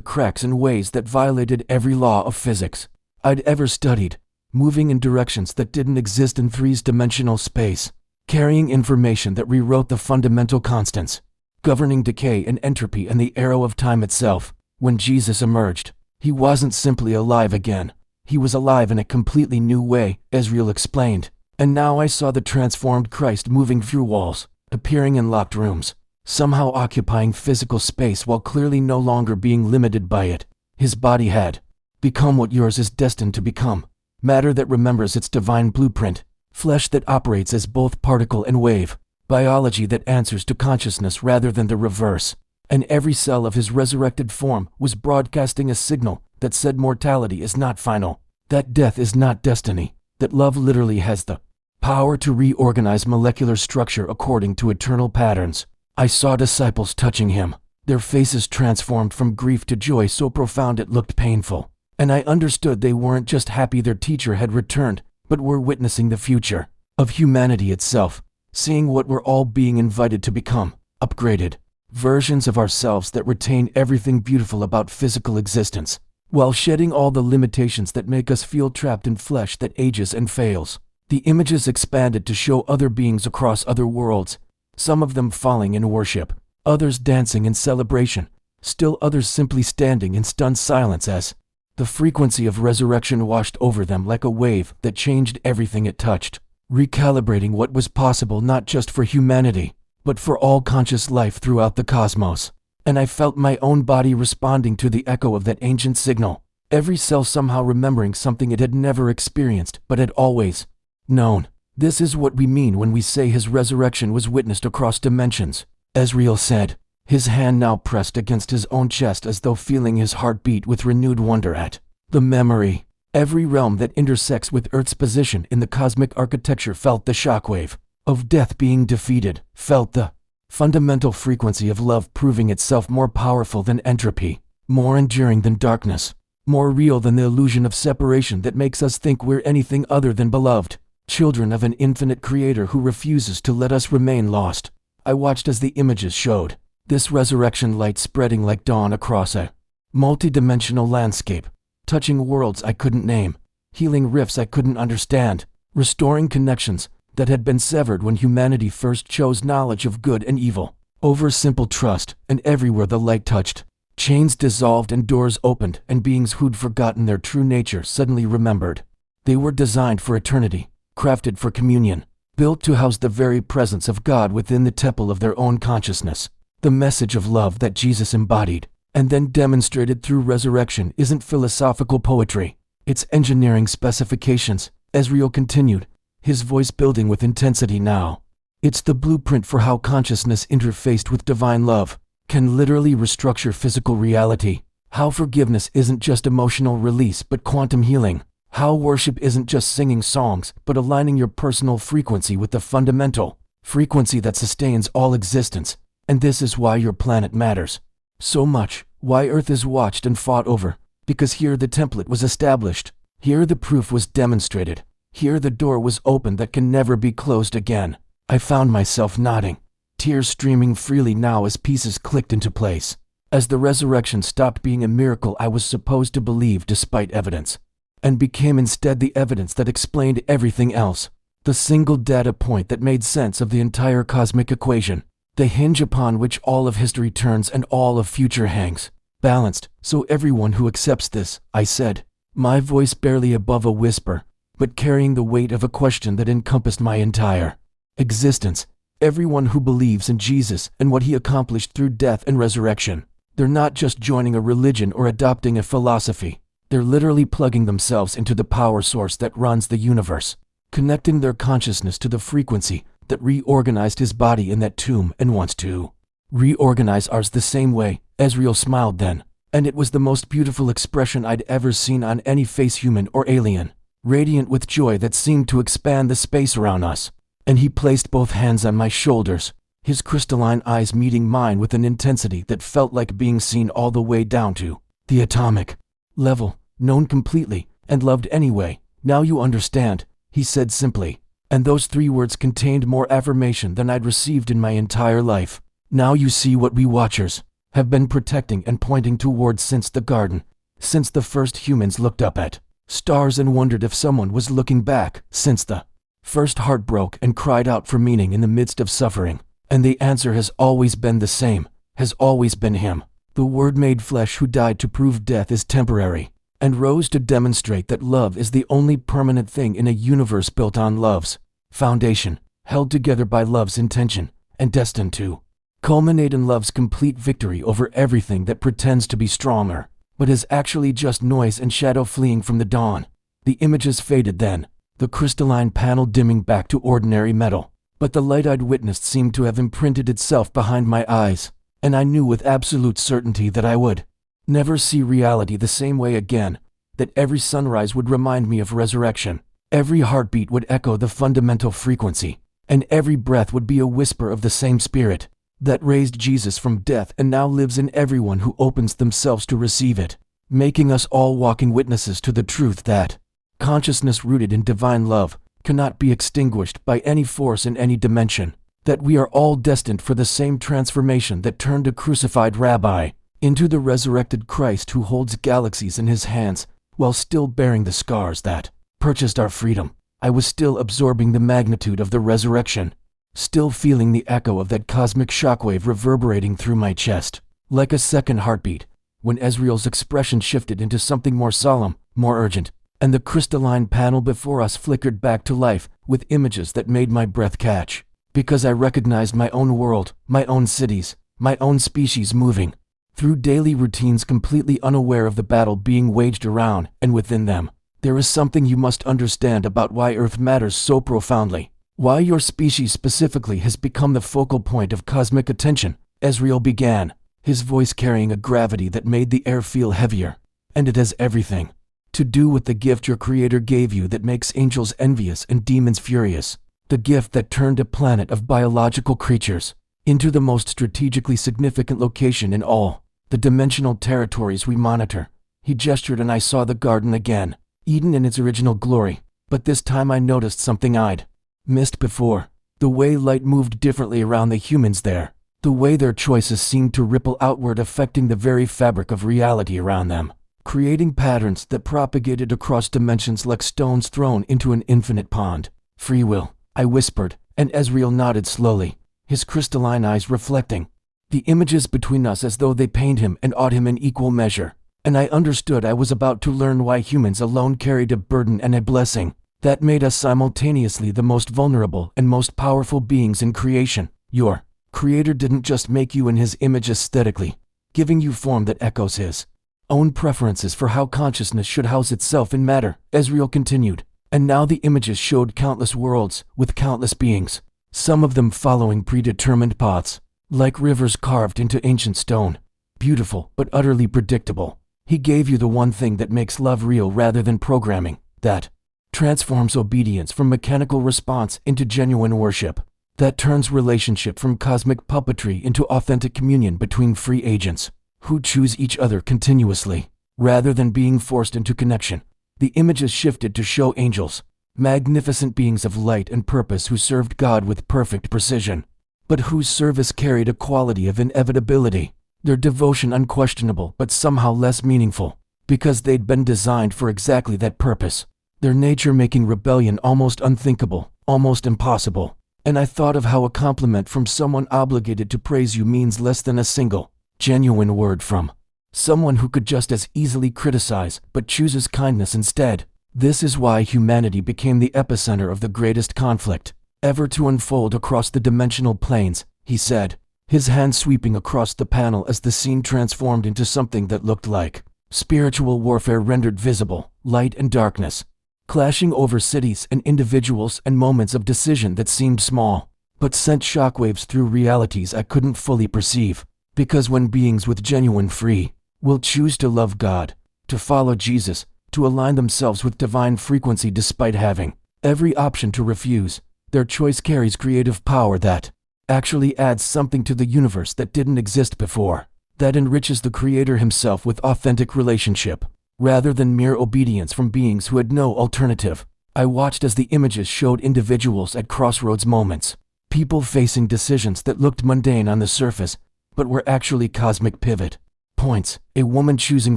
Speaker 1: cracks in ways that violated every law of physics I'd ever studied, moving in directions that didn't exist in three-dimensional space, carrying information that rewrote the fundamental constants, governing decay and entropy and the arrow of time itself. When Jesus emerged, he wasn't simply alive again. He was alive in a completely new way, Ezreal explained. And now I saw the transformed Christ moving through walls, appearing in locked rooms, somehow occupying physical space while clearly no longer being limited by it. His body had become what yours is destined to become, matter that remembers its divine blueprint, flesh that operates as both particle and wave, biology that answers to consciousness rather than the reverse. And every cell of his resurrected form was broadcasting a signal that said mortality is not final, that death is not destiny, that love literally has the power to reorganize molecular structure according to eternal patterns. I saw disciples touching him, their faces transformed from grief to joy so profound it looked painful. And I understood they weren't just happy their teacher had returned, but were witnessing the future of humanity itself, seeing what we're all being invited to become, upgraded versions of ourselves that retain everything beautiful about physical existence, while shedding all the limitations that make us feel trapped in flesh that ages and fails. The images expanded to show other beings across other worlds, some of them falling in worship, others dancing in celebration, still others simply standing in stunned silence as the frequency of resurrection washed over them like a wave that changed everything it touched, recalibrating what was possible not just for humanity, but for all conscious life throughout the cosmos. And I felt my own body responding to the echo of that ancient signal, every cell somehow remembering something it had never experienced but had always known. This is what we mean when we say his resurrection was witnessed across dimensions, Ezreal said, his hand now pressed against his own chest as though feeling his heart beat with renewed wonder at the memory. Every realm that intersects with Earth's position in the cosmic architecture felt the shockwave of death being defeated, felt the fundamental frequency of love proving itself more powerful than entropy, more enduring than darkness, more real than the illusion of separation that makes us think we're anything other than beloved, children of an infinite creator who refuses to let us remain lost. I watched as the images showed this resurrection light spreading like dawn across a multi-dimensional landscape, touching worlds I couldn't name, healing rifts I couldn't understand, restoring connections that had been severed when humanity first chose knowledge of good and evil over simple trust. And everywhere the light touched, chains dissolved and doors opened, and beings who'd forgotten their true nature suddenly remembered. They were designed for eternity, crafted for communion, built to house the very presence of God within the temple of their own consciousness. The message of love that Jesus embodied and then demonstrated through resurrection isn't philosophical poetry. It's engineering specifications, Ezreal continued, his voice building with intensity now. It's the blueprint for how consciousness interfaced with divine love can literally restructure physical reality, how forgiveness isn't just emotional release but quantum healing, how worship isn't just singing songs but aligning your personal frequency with the fundamental frequency that sustains all existence. And this is why your planet matters so much, why Earth is watched and fought over, because here the template was established, here the proof was demonstrated, here the door was opened that can never be closed again. I found myself nodding, tears streaming freely now as pieces clicked into place, as the resurrection stopped being a miracle I was supposed to believe despite evidence, and became instead the evidence that explained everything else, the single data point that made sense of the entire cosmic equation, the hinge upon which all of history turns and all of future hangs. Balanced, so everyone who accepts this, I said, my voice barely above a whisper, but carrying the weight of a question that encompassed my entire existence. Everyone who believes in Jesus and what he accomplished through death and resurrection. They're not just joining a religion or adopting a philosophy. They're literally plugging themselves into the power source that runs the universe, connecting their consciousness to the frequency that reorganized his body in that tomb and wants to reorganize ours the same way. Ezreal smiled then, and it was the most beautiful expression I'd ever seen on any face, human or alien, radiant with joy that seemed to expand the space around us. And he placed both hands on my shoulders, his crystalline eyes meeting mine with an intensity that felt like being seen all the way down to the atomic level, known completely and loved anyway. Now you understand, he said simply. And those 3 words contained more affirmation than I'd received in my entire life. Now you see what we Watchers have been protecting and pointing towards since the garden, since the first humans looked up at stars and wondered if someone was looking back, since the first heart broke and cried out for meaning in the midst of suffering. And the answer has always been the same, has always been him, the Word made flesh who died to prove death is temporary, and rose to demonstrate that love is the only permanent thing in a universe built on love's foundation, held together by love's intention, and destined to culminate in love's complete victory over everything that pretends to be stronger, but is actually just noise and shadow fleeing from the dawn. The images faded then, the crystalline panel dimming back to ordinary metal, but the light I'd witnessed seemed to have imprinted itself behind my eyes, and I knew with absolute certainty that I would never see reality the same way again, that every sunrise would remind me of resurrection, every heartbeat would echo the fundamental frequency, and every breath would be a whisper of the same spirit that raised Jesus from death and now lives in everyone who opens themselves to receive it, making us all walking witnesses to the truth that consciousness rooted in divine love cannot be extinguished by any force in any dimension, that we are all destined for the same transformation that turned a crucified rabbi into the resurrected Christ who holds galaxies in his hands while still bearing the scars that purchased our freedom. I was still absorbing the magnitude of the resurrection, still feeling the echo of that cosmic shockwave reverberating through my chest, like a second heartbeat, when Ezreal's expression shifted into something more solemn, more urgent, and the crystalline panel before us flickered back to life with images that made my breath catch, because I recognized my own world, my own cities, my own species moving through daily routines completely unaware of the battle being waged around and within them. There is something you must understand about why Earth matters so profoundly, why your species specifically has become the focal point of cosmic attention, Ezreal began, his voice carrying a gravity that made the air feel heavier. And it has everything to do with the gift your Creator gave you that makes angels envious and demons furious, the gift that turned a planet of biological creatures into the most strategically significant location in all the dimensional territories we monitor. He gestured and I saw the garden again, Eden in its original glory, but this time I noticed something I'd missed before, the way light moved differently around the humans there, the way their choices seemed to ripple outward affecting the very fabric of reality around them, creating patterns that propagated across dimensions like stones thrown into an infinite pond. Free will, I whispered, and Ezreal nodded slowly, his crystalline eyes reflecting the images between us as though they pained him and awed him in equal measure. And I understood I was about to learn why humans alone carried a burden and a blessing that made us simultaneously the most vulnerable and most powerful beings in creation. Your Creator didn't just make you in his image aesthetically, giving you form that echoes his own preferences for how consciousness should house itself in matter, Ezreal continued. And now the images showed countless worlds with countless beings, some of them following predetermined paths, like rivers carved into ancient stone, beautiful but utterly predictable. He gave you the one thing that makes love real rather than programming, that transforms obedience from mechanical response into genuine worship, that turns relationship from cosmic puppetry into authentic communion between free agents who choose each other continuously, rather than being forced into connection. The images shifted to show angels, magnificent beings of light and purpose who served God with perfect precision, but whose service carried a quality of inevitability, their devotion unquestionable but somehow less meaningful, because they'd been designed for exactly that purpose, their nature making rebellion almost unthinkable, almost impossible. And I thought of how a compliment from someone obligated to praise you means less than a single, genuine word from someone who could just as easily criticize but chooses kindness instead. This is why humanity became the epicenter of the greatest conflict ever to unfold across the dimensional planes, he said, his hand sweeping across the panel as the scene transformed into something that looked like spiritual warfare rendered visible, light and darkness, clashing over cities and individuals and moments of decision that seemed small, but sent shockwaves through realities I couldn't fully perceive. Because when beings with genuine free will choose to love God, to follow Jesus, to align themselves with divine frequency despite having every option to refuse, their choice carries creative power that actually adds something to the universe that didn't exist before, that enriches the Creator himself with authentic relationship, rather than mere obedience from beings who had no alternative. I watched as the images showed individuals at crossroads moments, people facing decisions that looked mundane on the surface, but were actually cosmic pivot points. A woman choosing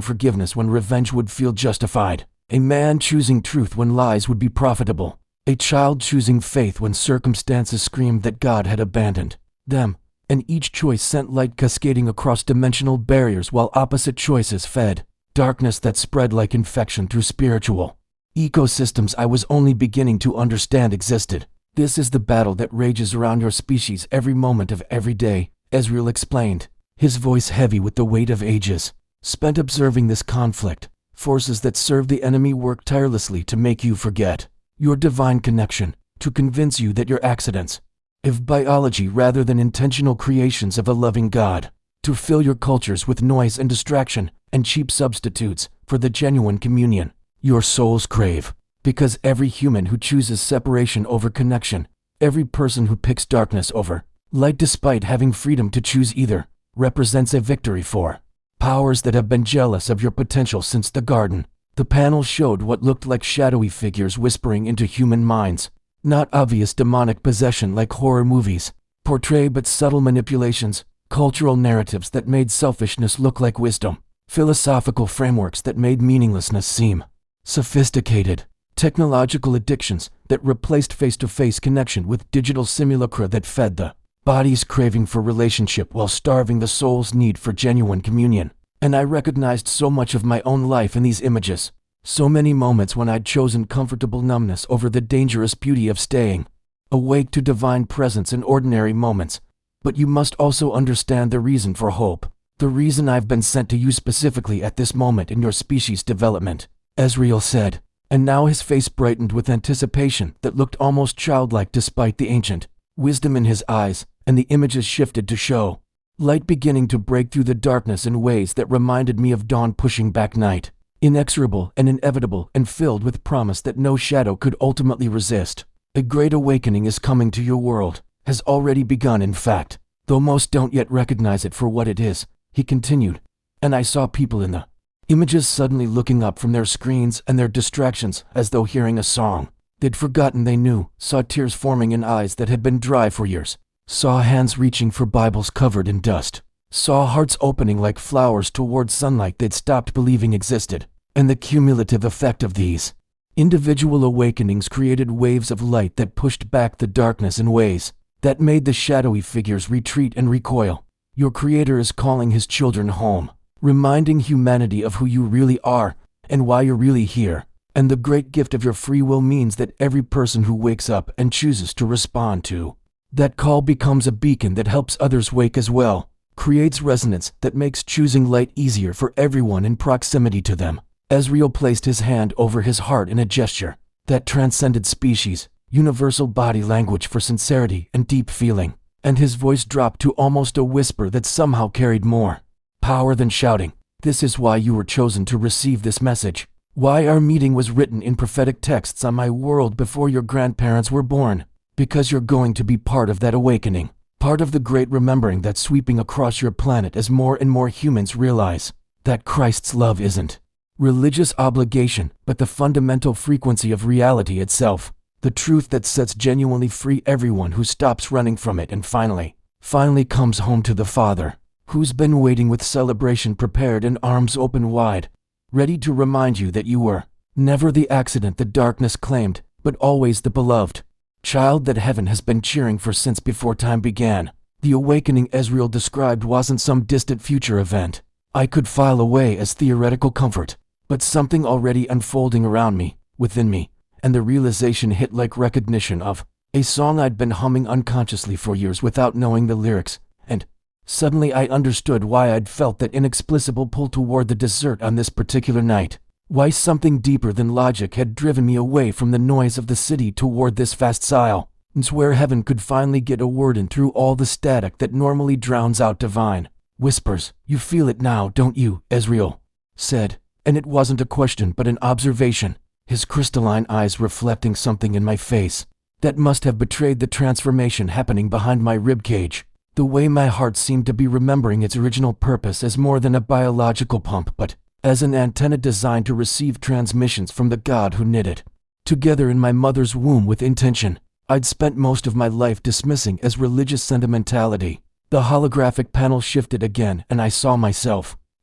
Speaker 1: forgiveness when revenge would feel justified, a man choosing truth when lies would be profitable, a child choosing faith when circumstances screamed that God had abandoned them, and each choice sent light cascading across dimensional barriers while opposite choices fed darkness that spread like infection through spiritual ecosystems I was only beginning to understand existed. This is the battle that rages around your species every moment of every day, Ezreal explained, his voice heavy with the weight of ages spent observing this conflict. Forces that serve the enemy work tirelessly to make you forget your divine connection, to convince you that you're accidents of biology rather than intentional creations of a loving God, to fill your cultures with noise and distraction and cheap substitutes for the genuine communion your souls crave. Because every human who chooses separation over connection, every person who picks darkness over light despite having freedom to choose either, represents a victory for powers that have been jealous of your potential since the garden. The panel showed what looked like shadowy figures whispering into human minds, not obvious demonic possession like horror movies portray, but subtle manipulations, cultural narratives that made selfishness look like wisdom, philosophical frameworks that made meaninglessness seem sophisticated, technological addictions that replaced face-to-face connection with digital simulacra that fed the body's craving for relationship while starving the soul's need for genuine communion. And I recognized so much of my own life in these images, so many moments when I'd chosen comfortable numbness over the dangerous beauty of staying awake to divine presence in ordinary moments. But you must also understand the reason for hope, the reason I've been sent to you specifically at this moment in your species' development, Ezreal said, and now his face brightened with anticipation that looked almost childlike despite the ancient wisdom in his eyes, and the images shifted to show light beginning to break through the darkness in ways that reminded me of dawn pushing back night, inexorable and inevitable and filled with promise that no shadow could ultimately resist. A great awakening is coming to your world, has already begun in fact, though most don't yet recognize it for what it is, he continued, and I saw people in the images suddenly looking up from their screens and their distractions as though hearing a song they'd forgotten they knew, saw tears forming in eyes that had been dry for years, saw hands reaching for Bibles covered in dust, saw hearts opening like flowers towards sunlight they'd stopped believing existed, and the cumulative effect of these individual awakenings created waves of light that pushed back the darkness in ways that made the shadowy figures retreat and recoil. Your Creator is calling His children home, reminding humanity of who you really are and why you're really here. And the great gift of your free will means that every person who wakes up and chooses to respond to that call becomes a beacon that helps others wake as well, creates resonance that makes choosing light easier for everyone in proximity to them. Ezreal placed his hand over his heart in a gesture that transcended species, universal body language for sincerity and deep feeling, and his voice dropped to almost a whisper that somehow carried more power than shouting. This is why you were chosen to receive this message. Why our meeting was written in prophetic texts on my world before your grandparents were born. Because you're going to be part of that awakening, part of the great remembering that's sweeping across your planet as more and more humans realize that Christ's love isn't religious obligation, but the fundamental frequency of reality itself, the truth that sets genuinely free everyone who stops running from it and finally comes home to the Father, who's been waiting with celebration prepared and arms open wide, ready to remind you that you were never the accident the darkness claimed, but always the beloved child that heaven has been cheering for since before time began. The awakening Ezreal described wasn't some distant future event I could file away as theoretical comfort, but something already unfolding around me, within me, and the realization hit like recognition of a song I'd been humming unconsciously for years without knowing the lyrics, and suddenly I understood why I'd felt that inexplicable pull toward the desert on this particular night, why something deeper than logic had driven me away from the noise of the city toward this vast silence where heaven could finally get a word in through all the static that normally drowns out divine whispers. You feel it now, don't you? Ezreal said, and it wasn't a question but an observation, his crystalline eyes reflecting something in my face that must have betrayed the transformation happening behind my ribcage. The way my heart seemed to be remembering its original purpose as more than a biological pump, but as an antenna designed to receive transmissions from the God who knit it together in my mother's womb with intention. I'd spent most of my life dismissing as religious sentimentality. The holographic panel shifted again, and I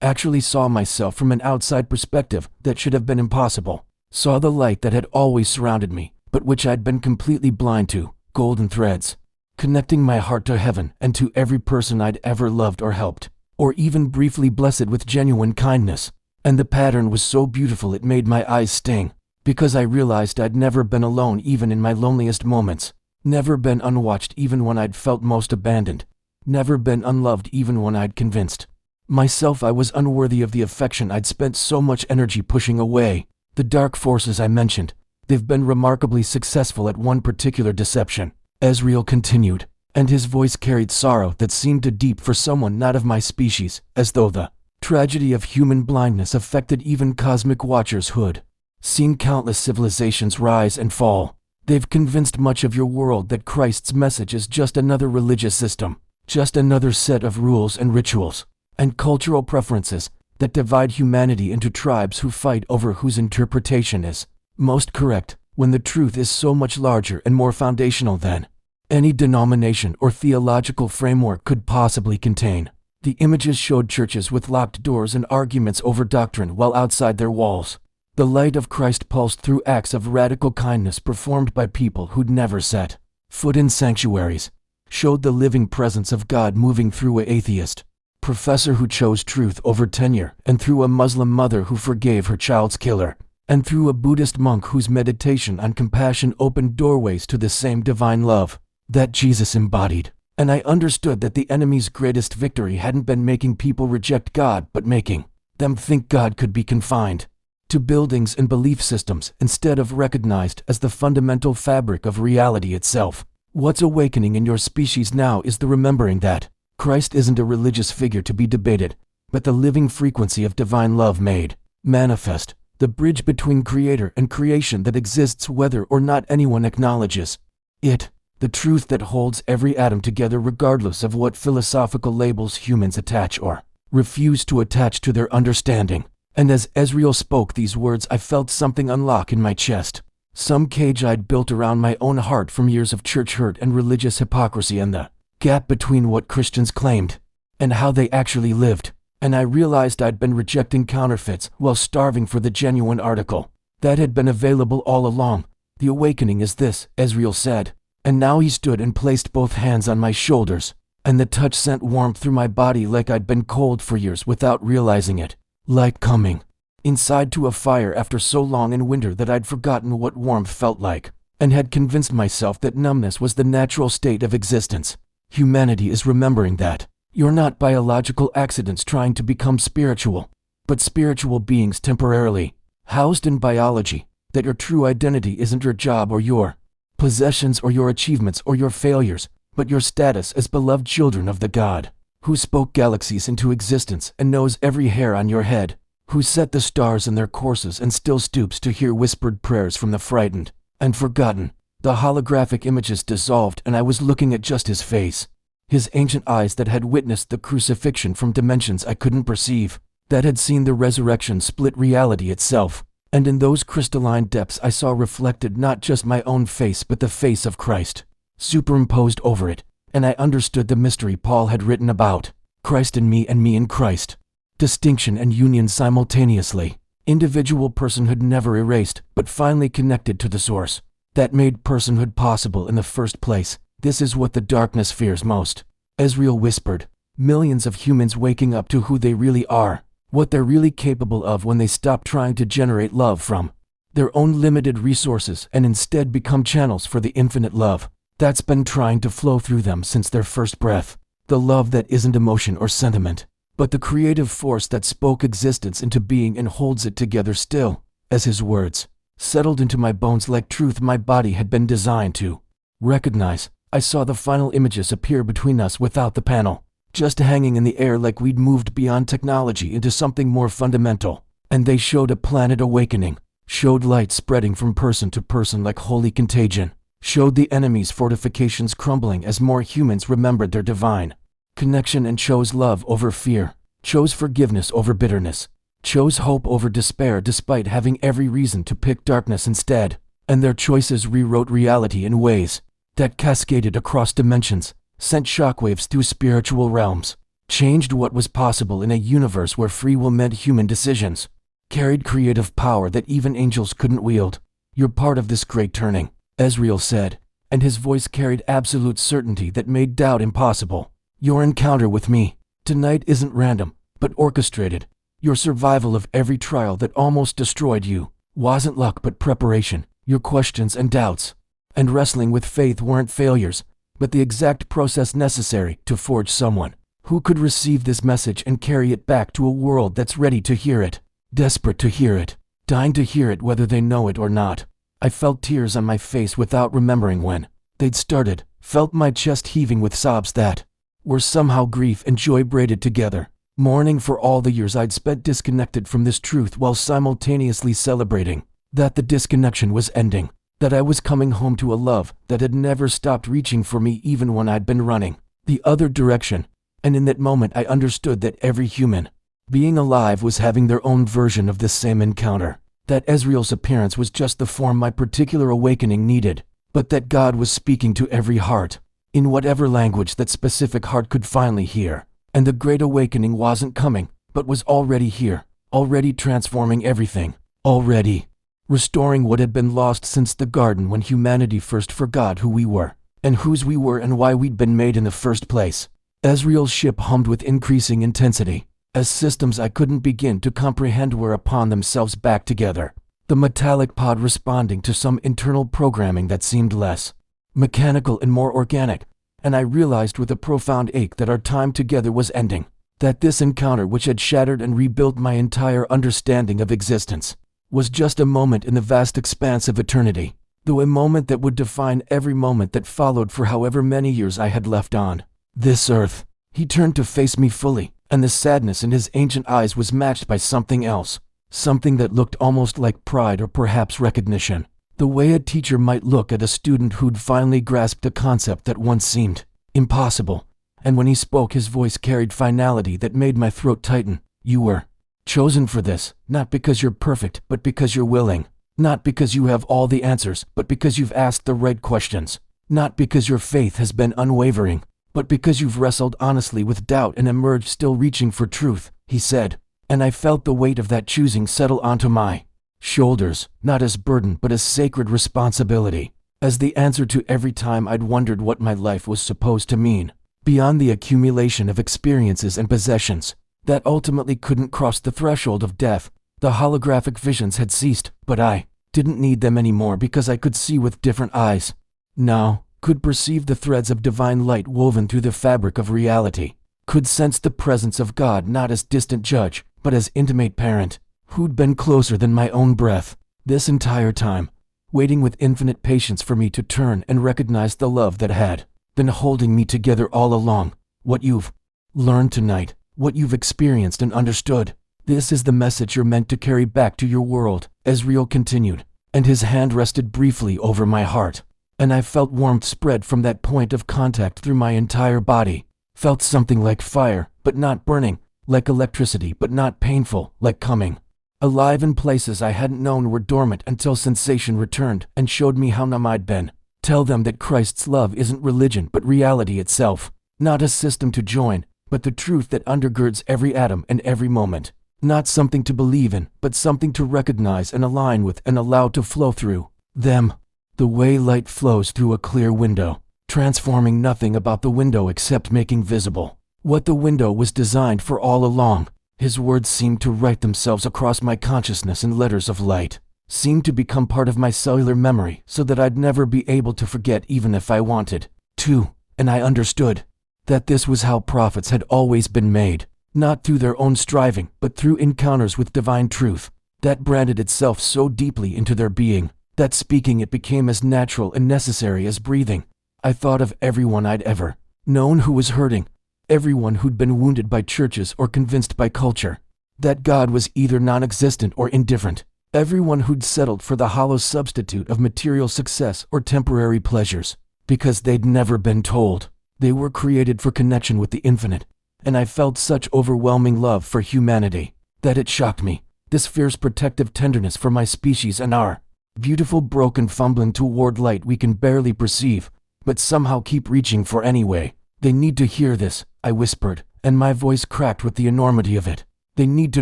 Speaker 1: actually saw myself from an outside perspective that should have been impossible. Saw the light that had always surrounded me, but which I'd been completely blind to, golden threads, connecting my heart to heaven and to every person I'd ever loved or helped, or even briefly blessed with genuine kindness. And the pattern was so beautiful it made my eyes sting, because I realized I'd never been alone even in my loneliest moments, never been unwatched even when I'd felt most abandoned, never been unloved even when I'd convinced myself I was unworthy of the affection I'd spent so much energy pushing away. The dark forces I mentioned, they've been remarkably successful at one particular deception, Ezreal continued, and his voice carried sorrow that seemed too deep for someone not of my species, as though the tragedy of human blindness affected even cosmic watchers who'd seen countless civilizations rise and fall. They've convinced much of your world that Christ's message is just another religious system, just another set of rules and rituals, and cultural preferences that divide humanity into tribes who fight over whose interpretation is most correct, when the truth is so much larger and more foundational than any denomination or theological framework could possibly contain. The images showed churches with locked doors and arguments over doctrine while outside their walls. The light of Christ pulsed through acts of radical kindness performed by people who'd never set foot in sanctuaries, showed the living presence of God moving through an atheist professor who chose truth over tenure, and through a Muslim mother who forgave her child's killer, and through a Buddhist monk whose meditation on compassion opened doorways to the same divine love that Jesus embodied. And I understood that the enemy's greatest victory hadn't been making people reject God, but making them think God could be confined to buildings and belief systems instead of recognized as the fundamental fabric of reality itself. What's awakening in your species now is the remembering that Christ isn't a religious figure to be debated, but the living frequency of divine love made manifest, the bridge between creator and creation that exists whether or not anyone acknowledges it, the truth that holds every atom together regardless of what philosophical labels humans attach or refuse to attach to their understanding. And as Ezreal spoke these words, I felt something unlock in my chest, some cage I'd built around my own heart from years of church hurt and religious hypocrisy, and the gap between what Christians claimed and how they actually lived. And I realized I'd been rejecting counterfeits while starving for the genuine article that had been available all along. The awakening is this, Ezreal said. And now he stood and placed both hands on my shoulders, and the touch sent warmth through my body like I'd been cold for years without realizing it, like coming inside to a fire after so long in winter that I'd forgotten what warmth felt like, and had convinced myself that numbness was the natural state of existence. Humanity is remembering that you're not biological accidents trying to become spiritual, but spiritual beings temporarily housed in biology, that your true identity isn't your job or your possessions or your achievements or your failures, but your status as beloved children of the God who spoke galaxies into existence and knows every hair on your head, who set the stars in their courses and still stoops to hear whispered prayers from the frightened and forgotten. The holographic images dissolved, and I was looking at just his face, his ancient eyes that had witnessed the crucifixion from dimensions I couldn't perceive, that had seen the resurrection split reality itself. And in those crystalline depths I saw reflected not just my own face but the face of Christ, superimposed over it, and I understood the mystery Paul had written about, Christ in me and me in Christ. Distinction and union simultaneously, individual personhood never erased, but finally connected to the source that made personhood possible in the first place. This is what the darkness fears most, Ezreal whispered. Millions of humans waking up to who they really are, what they're really capable of when they stop trying to generate love from their own limited resources and instead become channels for the infinite love that's been trying to flow through them since their first breath. The love that isn't emotion or sentiment, but the creative force that spoke existence into being and holds it together still. As his words settled into my bones like truth my body had been designed to recognize, I saw the final images appear between us without the panel, just hanging in the air like we'd moved beyond technology into something more fundamental. And they showed a planet awakening, showed light spreading from person to person like holy contagion, showed the enemy's fortifications crumbling as more humans remembered their divine connection and chose love over fear, chose forgiveness over bitterness, chose hope over despair despite having every reason to pick darkness instead, and their choices rewrote reality in ways that cascaded across dimensions, sent shockwaves through spiritual realms, changed what was possible in a universe where free will meant human decisions, carried creative power that even angels couldn't wield. "You're part of this great turning," Ezreal said, and his voice carried absolute certainty that made doubt impossible. "Your encounter with me tonight isn't random, but orchestrated. Your survival of every trial that almost destroyed you wasn't luck but preparation. Your questions and doubts and wrestling with faith weren't failures, but the exact process necessary to forge someone who could receive this message and carry it back to a world that's ready to hear it, desperate to hear it, dying to hear it whether they know it or not." I felt tears on my face without remembering when they'd started, felt my chest heaving with sobs that were somehow grief and joy braided together, mourning for all the years I'd spent disconnected from this truth while simultaneously celebrating that the disconnection was ending, that I was coming home to a love that had never stopped reaching for me even when I'd been running the other direction. And in that moment I understood that every human being alive was having their own version of this same encounter, that Ezreal's appearance was just the form my particular awakening needed, but that God was speaking to every heart, in whatever language that specific heart could finally hear. And the great awakening wasn't coming, but was already here, already transforming everything, already restoring what had been lost since the garden when humanity first forgot who we were, and whose we were and why we'd been made in the first place. Ezreal's ship hummed with increasing intensity, as systems I couldn't begin to comprehend were upon themselves back together, the metallic pod responding to some internal programming that seemed less mechanical and more organic, and I realized with a profound ache that our time together was ending, that this encounter which had shattered and rebuilt my entire understanding of existence was just a moment in the vast expanse of eternity, though a moment that would define every moment that followed for however many years I had left on this earth. He turned to face me fully, and the sadness in his ancient eyes was matched by something else, something that looked almost like pride or perhaps recognition, the way a teacher might look at a student who'd finally grasped a concept that once seemed impossible. And when he spoke, his voice carried finality that made my throat tighten. "You were chosen for this, not because you're perfect, but because you're willing. Not because you have all the answers, but because you've asked the right questions. Not because your faith has been unwavering, but because you've wrestled honestly with doubt and emerged still reaching for truth," he said. And I felt the weight of that choosing settle onto my shoulders, not as burden but as sacred responsibility, as the answer to every time I'd wondered what my life was supposed to mean, beyond the accumulation of experiences and possessions that ultimately couldn't cross the threshold of death. The holographic visions had ceased, but I didn't need them anymore because I could see with different eyes now, could perceive the threads of divine light woven through the fabric of reality, could sense the presence of God not as distant judge, but as intimate parent, who'd been closer than my own breath this entire time, waiting with infinite patience for me to turn and recognize the love that had been holding me together all along. "What you've learned tonight, what you've experienced and understood, this is the message you're meant to carry back to your world," Ezreal continued, and his hand rested briefly over my heart, and I felt warmth spread from that point of contact through my entire body, felt something like fire, but not burning, like electricity but not painful, like coming alive in places I hadn't known were dormant until sensation returned and showed me how numb I'd been. Tell them that Christ's love isn't religion but reality itself, not a system to join, but the truth that undergirds every atom and every moment. Not something to believe in, but something to recognize and align with and allow to flow through them, the way light flows through a clear window, transforming nothing about the window except making visible what the window was designed for all along. His words seemed to write themselves across my consciousness in letters of light, seemed to become part of my cellular memory so that I'd never be able to forget even if I wanted to. And I understood that this was how prophets had always been made, not through their own striving, but through encounters with divine truth that branded itself so deeply into their being, that speaking it became as natural and necessary as breathing. I thought of everyone I'd ever known who was hurting, everyone who'd been wounded by churches or convinced by culture that God was either non-existent or indifferent, everyone who'd settled for the hollow substitute of material success or temporary pleasures, because they'd never been told they were created for connection with the infinite. And I felt such overwhelming love for humanity that it shocked me. This fierce protective tenderness for my species and our beautiful broken fumbling toward light we can barely perceive, but somehow keep reaching for anyway. They need to hear this, I whispered, and my voice cracked with the enormity of it. They need to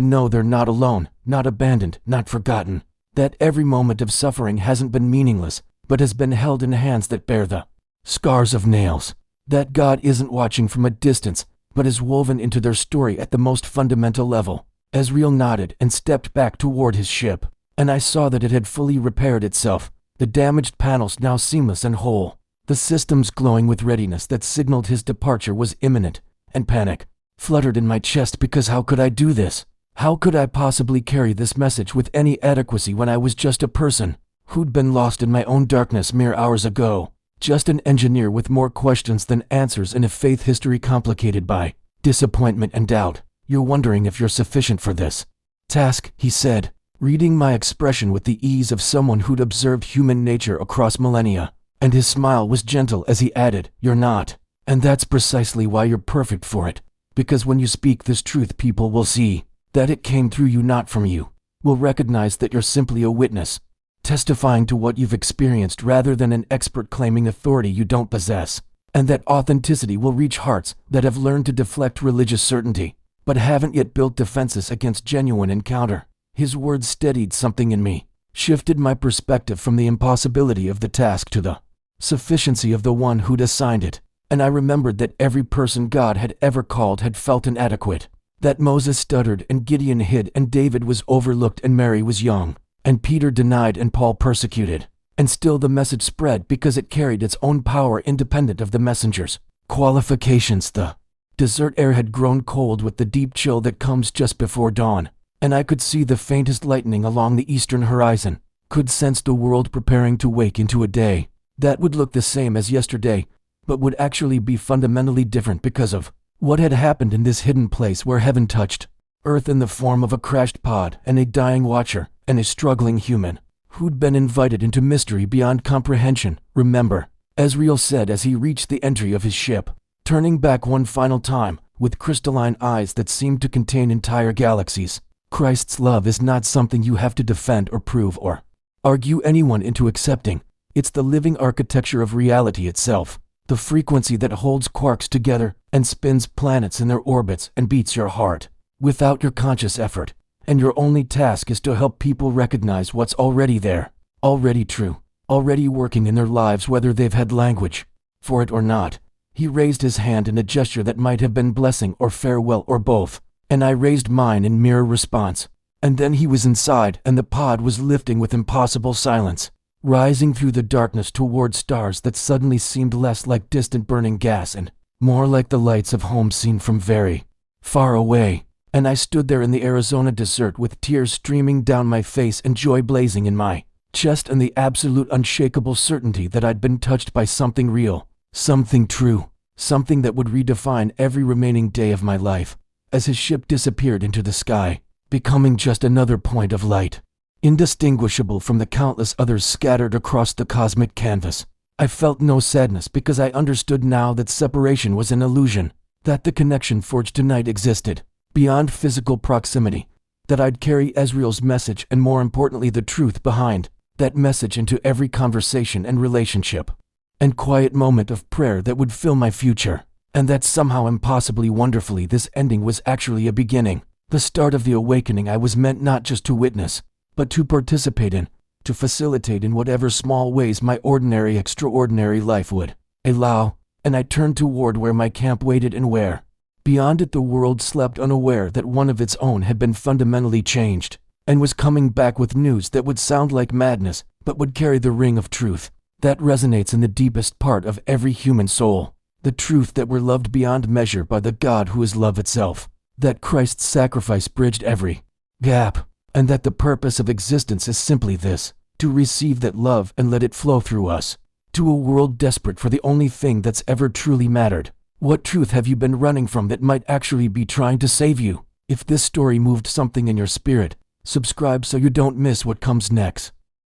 Speaker 1: know they're not alone, not abandoned, not forgotten. That every moment of suffering hasn't been meaningless, but has been held in hands that bear the scars of nails. That God isn't watching from a distance, but is woven into their story at the most fundamental level. Ezreal nodded and stepped back toward his ship, and I saw that it had fully repaired itself, the damaged panels now seamless and whole, the systems glowing with readiness that signaled his departure was imminent, and panic fluttered in my chest because how could I do this? How could I possibly carry this message with any adequacy when I was just a person who'd been lost in my own darkness mere hours ago? Just an engineer with more questions than answers in a faith history complicated by disappointment and doubt. You're wondering if you're sufficient for this task, he said, reading my expression with the ease of someone who'd observed human nature across millennia. And his smile was gentle as he added, "You're not. And that's precisely why you're perfect for it. Because when you speak this truth, people will see that it came through you, not from you. Will recognize that you're simply a witness, testifying to what you've experienced rather than an expert claiming authority you don't possess. And that authenticity will reach hearts that have learned to deflect religious certainty, but haven't yet built defenses against genuine encounter." His words steadied something in me, shifted my perspective from the impossibility of the task to the sufficiency of the one who'd assigned it. And I remembered that every person God had ever called had felt inadequate. That Moses stuttered and Gideon hid and David was overlooked and Mary was young, and Peter denied and Paul persecuted. And still the message spread because it carried its own power independent of the messenger's qualifications. The desert air had grown cold with the deep chill that comes just before dawn, and I could see the faintest lightning along the eastern horizon, could sense the world preparing to wake into a day that would look the same as yesterday, but would actually be fundamentally different because of what had happened in this hidden place where heaven touched earth in the form of a crashed pod and a dying watcher and a struggling human who'd been invited into mystery beyond comprehension. "Remember," Ezreal said as he reached the entry of his ship, turning back one final time with crystalline eyes that seemed to contain entire galaxies. "Christ's love is not something you have to defend or prove or argue anyone into accepting. It's the living architecture of reality itself, the frequency that holds quarks together and spins planets in their orbits and beats your heart without your conscious effort. And your only task is to help people recognize what's already there, already true, already working in their lives whether they've had language for it or not." He raised his hand in a gesture that might have been blessing or farewell or both, and I raised mine in mirror response. And then he was inside and the pod was lifting with impossible silence, rising through the darkness toward stars that suddenly seemed less like distant burning gas and more like the lights of home seen from very far away. And I stood there in the Arizona desert with tears streaming down my face and joy blazing in my chest and the absolute unshakable certainty that I'd been touched by something real, something true, something that would redefine every remaining day of my life. As his ship disappeared into the sky, becoming just another point of light, indistinguishable from the countless others scattered across the cosmic canvas, I felt no sadness because I understood now that separation was an illusion, that the connection forged tonight existed beyond physical proximity, that I'd carry Ezreal's message and more importantly the truth behind that message into every conversation and relationship and quiet moment of prayer that would fill my future, and that somehow impossibly wonderfully this ending was actually a beginning, the start of the awakening I was meant not just to witness, but to participate in, to facilitate in whatever small ways my ordinary extraordinary life would allow. And I turned toward where my camp waited and where, beyond it, the world slept unaware that one of its own had been fundamentally changed, and was coming back with news that would sound like madness, but would carry the ring of truth that resonates in the deepest part of every human soul, the truth that we're loved beyond measure by the God who is love itself, that Christ's sacrifice bridged every gap, and that the purpose of existence is simply this: to receive that love and let it flow through us, to a world desperate for the only thing that's ever truly mattered. What truth have you been running from that might actually be trying to save you? If this story moved something in your spirit, subscribe so you don't miss what comes next.